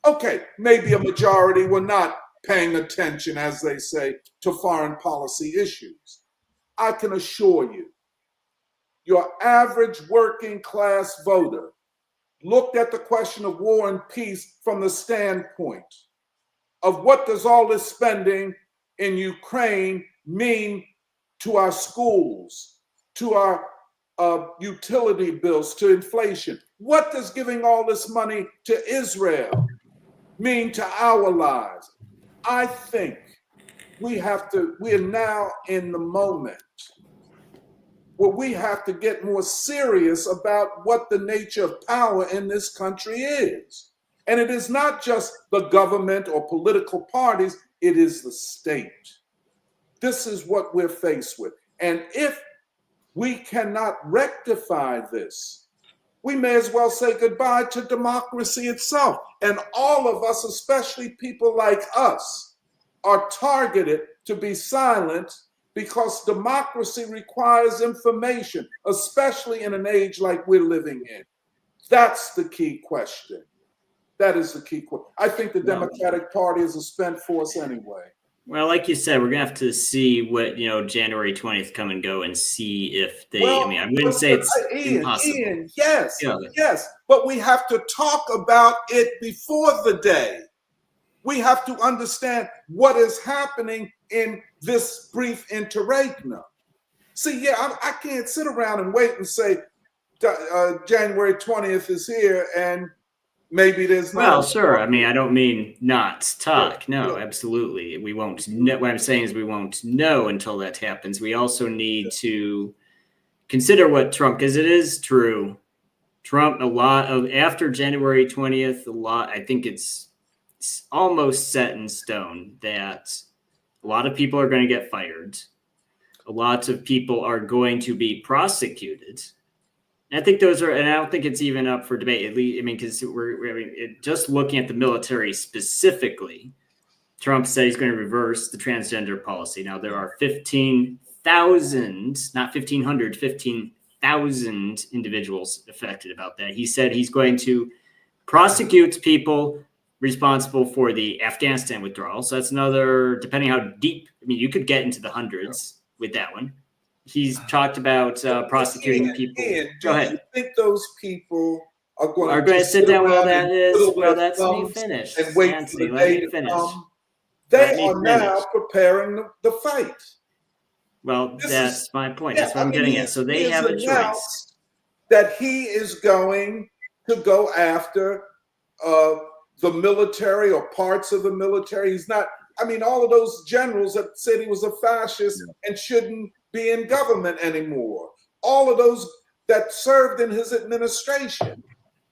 Okay, maybe a majority were not paying attention, as they say, to foreign policy issues. I can assure you, your average working class voter looked at the question of war and peace from the standpoint of what does all this spending in Ukraine mean to our schools, to our utility bills, to inflation? What does giving all this money to Israel mean to our lives? I think we are now in the moment where we have to get more serious about what the nature of power in this country is. And it is not just the government or political parties, it is the state. This is what we're faced with. And if we cannot rectify this, we may as well say goodbye to democracy itself. And all of us, especially people like us, are targeted to be silent because democracy requires information, especially in an age like we're living in. That's the key question. That is the key question. I think the Democratic Party is a spent force anyway. Well, like you said, we're gonna have to see what January 20th come and go and see if they. Well, I mean, I wouldn't say it's impossible. Ian, yes, Yeah. yes, but we have to talk about it before the day. We have to understand what is happening in this brief interregnum. See, I can't sit around and wait and say January 20th is here and maybe there's not. Well, sure. I mean, I don't mean not talk. No, absolutely. We won't know. What I'm saying is we won't know until that happens. We also need to consider what Trump, because it is true. Trump, after January 20th, I think it's almost set in stone that a lot of people are going to get fired. A lot of people are going to be prosecuted. And I think and I don't think it's even up for debate. At least, I mean, because just looking at the military specifically, Trump said he's going to reverse the transgender policy. Now there are 15,000, not 1,500, 15,000 individuals affected about that. He said he's going to prosecute people responsible for the Afghanistan withdrawal. So that's another, depending how deep, I mean, you could get into the hundreds with that one. He's talked about prosecuting people. Ian, Go ahead. Do you think those people are going to sit down while that is? Well, that's me finished. And wait Nancy, for the let day me to finish. come? They are now preparing the fight. Well, that's my point. That's what I'm getting at. So they have a choice. That he is going to go after the military or parts of the military. He's not. I mean, all of those generals that said he was a fascist and shouldn't be in government anymore. All of those that served in his administration,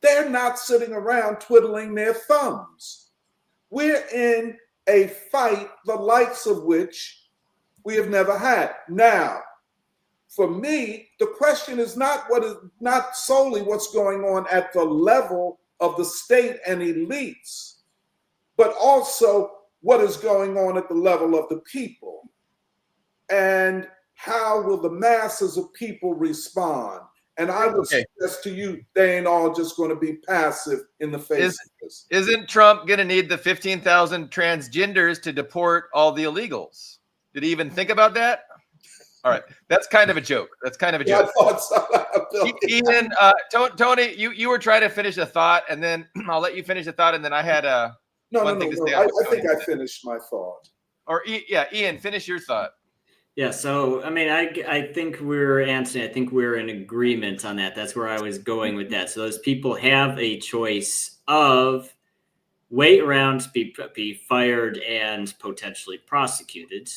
they're not sitting around twiddling their thumbs. We're in a fight the likes of which we have never had. Now, for me, the question is not solely what's going on at the level of the state and elites, but also what is going on at the level of the people. And how will the masses of people respond? And I would suggest to you, they ain't all just going to be passive in the face of this. Isn't Trump going to need the 15,000 transgenders to deport all the illegals? Did he even think about that? All right. That's kind of a joke. That's kind of a joke. I thought so. Ian, Tony, you were trying to finish a thought, and then I'll let you finish the thought, and then I had one thing to say. I think I finished my thought. Or Ian, finish your thought. Yeah, so I mean, I think we're answering. I think we're in agreement on that. That's where I was going with that. So those people have a choice of wait around to be fired and potentially prosecuted,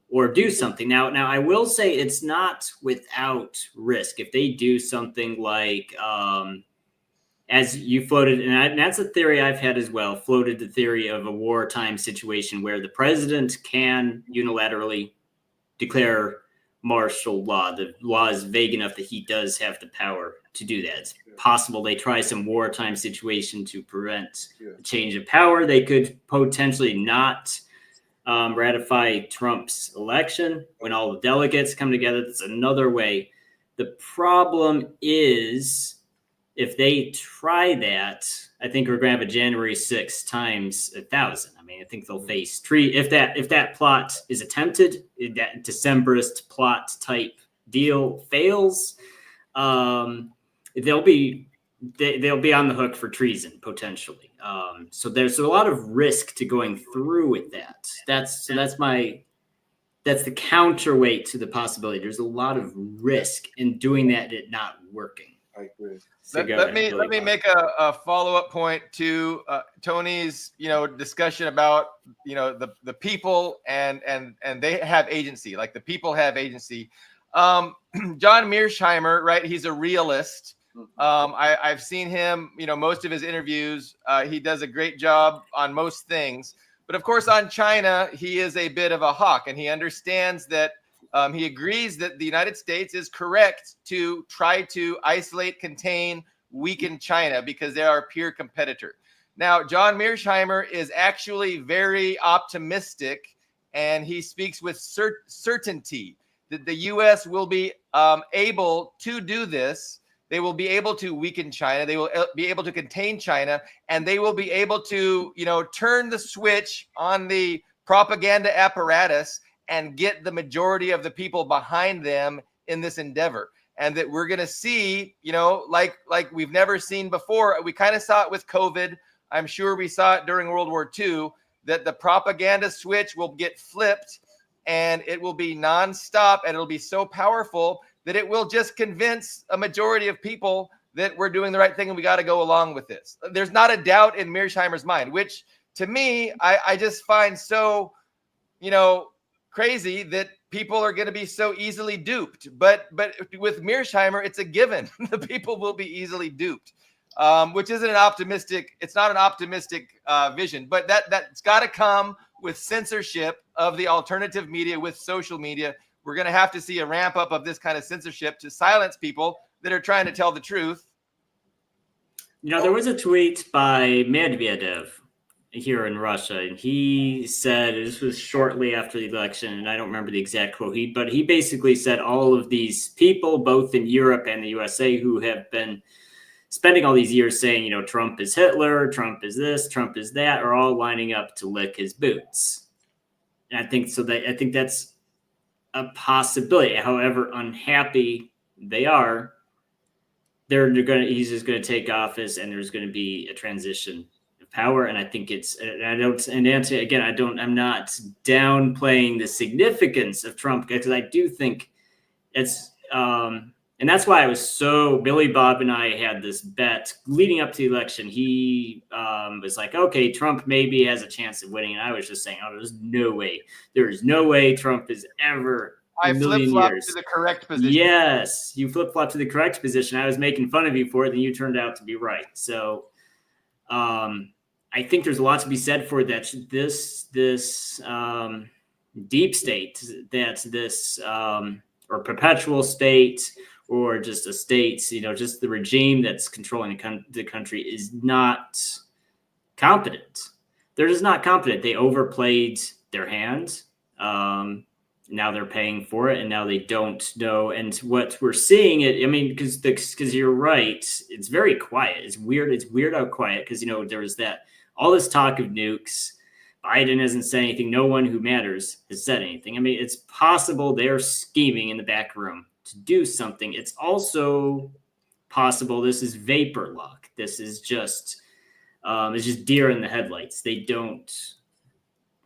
or do something. Now I will say it's not without risk. If they do something like, as you floated, and that's a theory I've had as well, floated the theory of a wartime situation where the president can unilaterally declare martial law. The law is vague enough that he does have the power to do that. It's possible they try some wartime situation to prevent a change of power. They could potentially not ratify Trump's election when all the delegates come together. That's another way. The problem is, if they try that, I think we're going to have a January 6th times 1,000. I mean, I think they'll face if that plot is attempted, if that Decemberist plot type deal fails, they'll be on the hook for treason potentially. So there's a lot of risk to going through with that. That's the counterweight to the possibility. There's a lot of risk in doing that and it not working. I agree. Let me make a follow-up point to Tony's discussion about the people and they have agency, like the people have agency. John Mearsheimer, right? He's a realist. I've seen him, most of his interviews. He does a great job on most things, but of course on China he is a bit of a hawk, and he understands that. He agrees that the United States is correct to try to isolate, contain, weaken China because they are a peer competitor. Now, John Mearsheimer is actually very optimistic and he speaks with certainty that the U.S. will be able to do this. They will be able to weaken China. They will be able to contain China, and they will be able to, turn the switch on the propaganda apparatus and get the majority of the people behind them in this endeavor. And that we're going to see, like we've never seen before. We kind of saw it with COVID. I'm sure we saw it during World War II, that the propaganda switch will get flipped and it will be nonstop, and it'll be so powerful that it will just convince a majority of people that we're doing the right thing and we got to go along with this. There's not a doubt in Mearsheimer's mind, which to me, I just find so, crazy that people are going to be so easily duped. But with Mearsheimer, it's a given. The people will be easily duped, which isn't an optimistic. It's not an optimistic vision, but that's got to come with censorship of the alternative media, with social media. We're going to have to see a ramp up of this kind of censorship to silence people that are trying to tell the truth. There was a tweet by Medvedev here in Russia, and he said, this was shortly after the election, and I don't remember the exact quote, but he basically said all of these people, both in Europe and the USA, who have been spending all these years saying, Trump is Hitler, Trump is this, Trump is that, are all lining up to lick his boots. And I think that's a possibility. However unhappy they are, he's just going to take office, and there's going to be a transition of power. And I think I'm not downplaying the significance of Trump, because I do think it's, and that's why Billy Bob and I had this bet leading up to the election. He was like, okay, Trump maybe has a chance of winning. And I was just saying, there's no way. There is no way Trump is ever I flip-flopped to the correct position. Yes, you flip-flopped to the correct position. I was making fun of you for it, and you turned out to be right. So I think there's a lot to be said for that. This deep state, that's this or perpetual state, or just a state, just the regime that's controlling the country is not competent. They're just not competent. They overplayed their hand. Now they're paying for it, and now they don't know. And what we're seeing, because you're right, it's very quiet. It's weird. It's weird how quiet, because, there was all this talk of nukes. Biden hasn't said anything. No one who matters has said anything. It's possible they're scheming in the back room to do something. It's also possible this is vapor lock. This is just it's just deer in the headlights.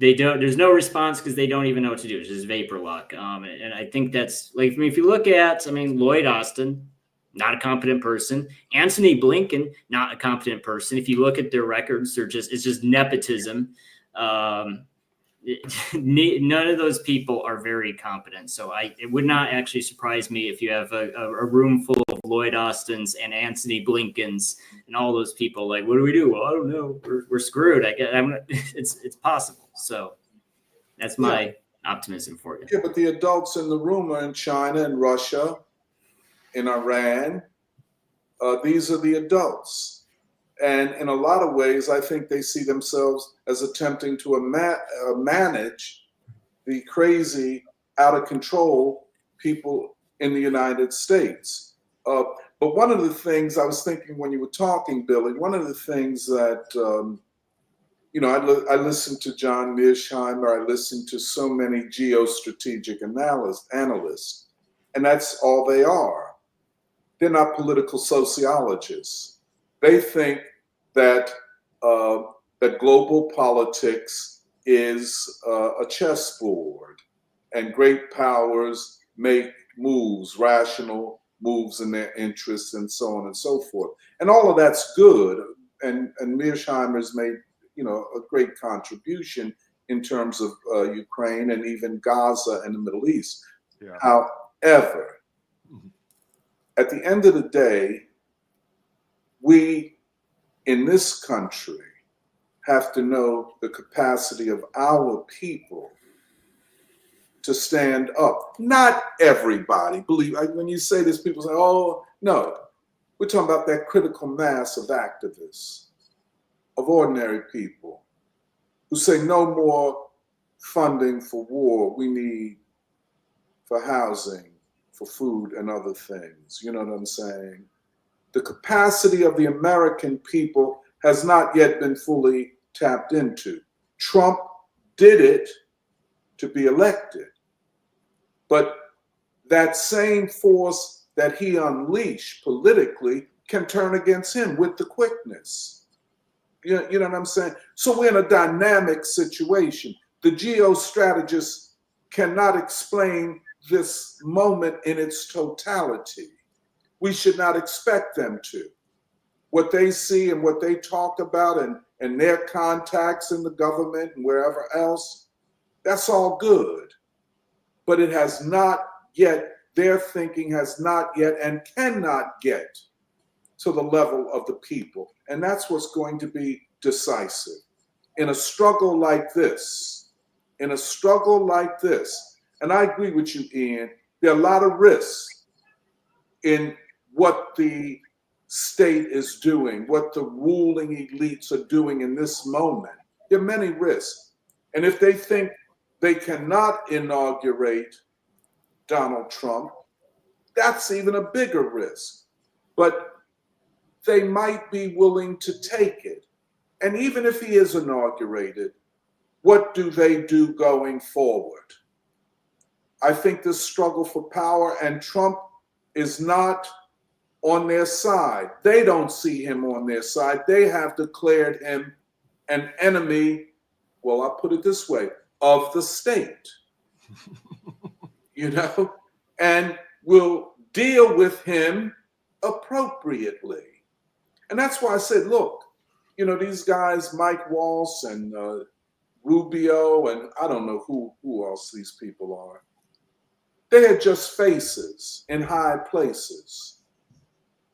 There's no response because they don't even know what to do. It's just vapor lock. And I think that's if you look at, Lloyd Austin, not a competent person. Antony Blinken, not a competent person. If you look at their records, it's just nepotism. None of those people are very competent. So it would not actually surprise me if you have a room full of Lloyd Austins and Antony Blinkens and all those people. What do we do? Well, I don't know. We're screwed. I guess it's possible. So that's my optimism for you. Yeah, but the adults in the room are in China and Russia, in Iran. These are the adults. And in a lot of ways, I think they see themselves as attempting to manage the crazy, out of control people in the United States. But one of the things I was thinking when you were talking, Billy, one of the things that, I listened to John Mearsheimer, I listened to so many geostrategic analysts, and that's all they are. They're not political sociologists. They think that that global politics is a chessboard, and great powers make moves, rational moves in their interests, and so on and so forth. And all of that's good. And Mearsheimer's made a great contribution in terms of Ukraine and even Gaza and the Middle East. Yeah. However, at the end of the day, we in this country have to know the capacity of our people to stand up. Not everybody. Believe when you say this, people say, oh, no. We're talking about that critical mass of activists, of ordinary people who say no more funding for war. We need for housing, for food and other things. You know what I'm saying? The capacity of the American people has not yet been fully tapped into. Trump did it to be elected, but that same force that he unleashed politically can turn against him with the quickness. You know what I'm saying? So we're in a dynamic situation. The geostrategists cannot explain this moment in its totality. We should not expect them to. What they see and what they talk about and their contacts in the government and wherever else, that's all good. But it has not yet, their thinking has not yet and cannot get to the level of the people. And that's what's going to be decisive. In a struggle like this, and I agree with you, Ian, there are a lot of risks in what the state is doing, what the ruling elites are doing in this moment. There are many risks. And if they think they cannot inaugurate Donald Trump, that's even a bigger risk. But they might be willing to take it. And even if he is inaugurated, what do they do going forward? I think this struggle for power, and Trump is not on their side. They don't see him on their side. They have declared him an enemy, well, I'll put it this way, of the state, and will deal with him appropriately. And that's why I said, look, these guys, Mike Waltz and Rubio, and I don't know who else these people are. They are just faces in high places.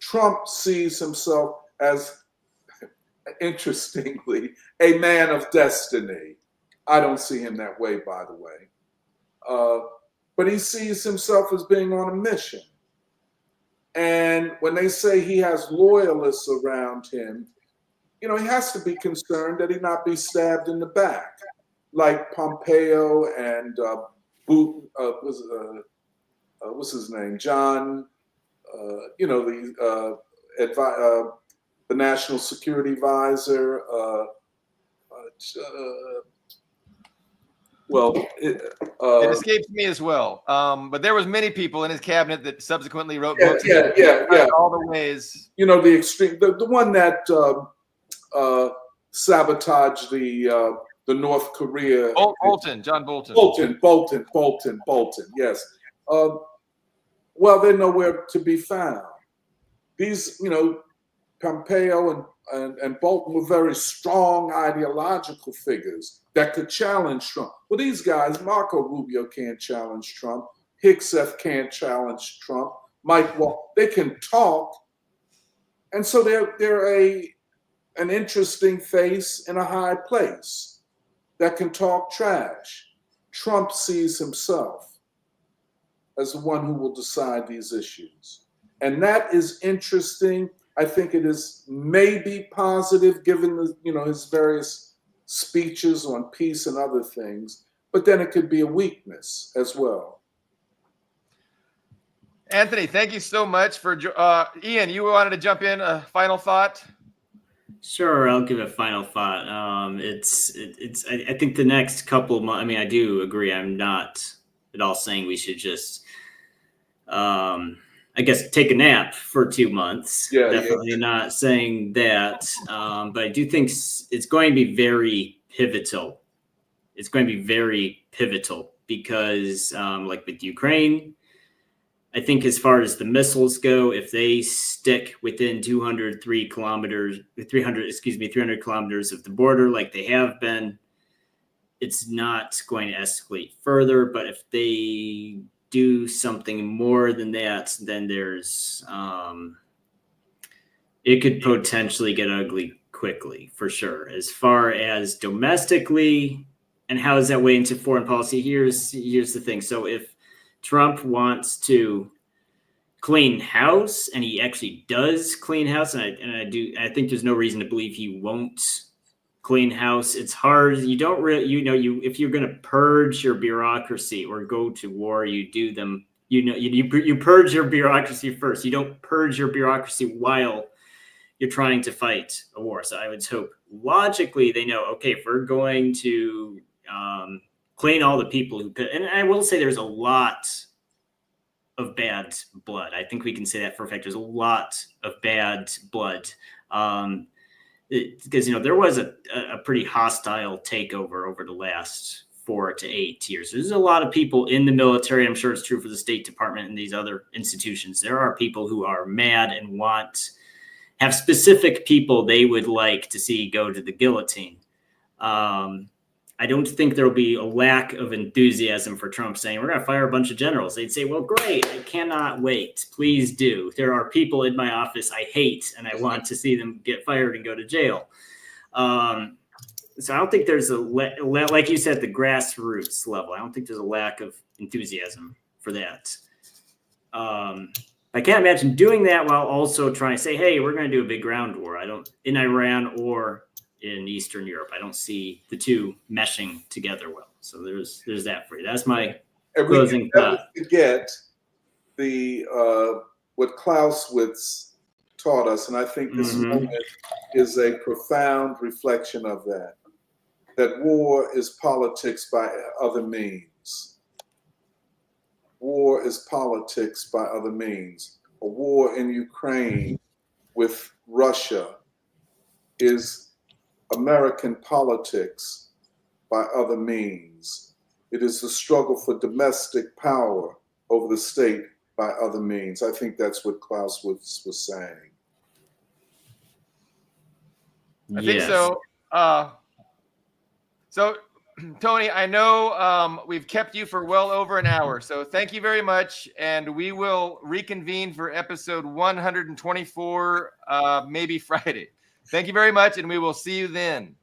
Trump sees himself as, interestingly, a man of destiny. I don't see him that way, by the way. But he sees himself as being on a mission. And when they say he has loyalists around him, he has to be concerned that he not be stabbed in the back, like Pompeo and what's his name, John, the national security advisor. It escapes me as well. But there was many people in his cabinet that subsequently wrote books. Yeah. All the ways. The extreme, the one that sabotaged the North Korea. John Bolton. Bolton. Yes. Well, they're nowhere to be found. These, Pompeo and Bolton were very strong ideological figures that could challenge Trump. Well, these guys, Marco Rubio can't challenge Trump. Hicksef can't challenge Trump. Mike Waltz, they can talk. And so they're an interesting face in a high place that can talk trash. Trump sees himself as the one who will decide these issues. And that is interesting. I think it is maybe positive given his various speeches on peace and other things, but then it could be a weakness as well. Anthony, thank you so much for Ian, you wanted to jump in, a final thought? Sure, I'll give a final thought. I think the next couple of months, I do agree. I'm not at all saying we should just take a nap for 2 months. Definitely not saying that. But I do think it's going to be very pivotal. It's going to be very pivotal because like with Ukraine, I think as far as the missiles go, if they stick within 300 kilometers of the border like they have been, it's not going to escalate further. But if they do something more than that, then there's it could potentially get ugly quickly, for sure. As far as domestically and how does that weigh into foreign policy, here's the thing. So if Trump wants to clean house, and he actually does clean house, and I think there's no reason to believe he won't clean house. It's hard. You don't really, if you're going to purge your bureaucracy or go to war, you do them, you purge your bureaucracy first. You don't purge your bureaucracy while you're trying to fight a war. So I would hope logically they know, okay, if we're going to clean all the people who could, and I will say there's a lot of bad blood. I think we can say that for a fact. There's a lot of bad blood. Because there was a pretty hostile takeover over the last 4 to 8 years. There's a lot of people in the military. I'm sure it's true for the State Department and these other institutions. There are people who are mad and have specific people they would like to see go to the guillotine. I don't think there will be a lack of enthusiasm for Trump saying, we're going to fire a bunch of generals. They'd say, well, great. I cannot wait. Please do. There are people in my office I hate, and I want to see them get fired and go to jail. So I don't think there's like you said, the grassroots level. I don't think there's a lack of enthusiasm for that. I can't imagine doing that while also trying to say, hey, we're going to do a big ground war. In Iran or in Eastern Europe. I don't see the two meshing together well. So there's that for you. That's my closing thought. Forget the what Clausewitz taught us, and I think this moment is a profound reflection of that. That war is politics by other means. War is politics by other means. A war in Ukraine with Russia is American politics by other means. It is the struggle for domestic power over the state by other means. I think that's what Clausewitz was saying. I think so. So, Tony, I know we've kept you for well over an hour, so thank you very much, and we will reconvene for episode 124, maybe Friday. Thank you very much, and we will see you then.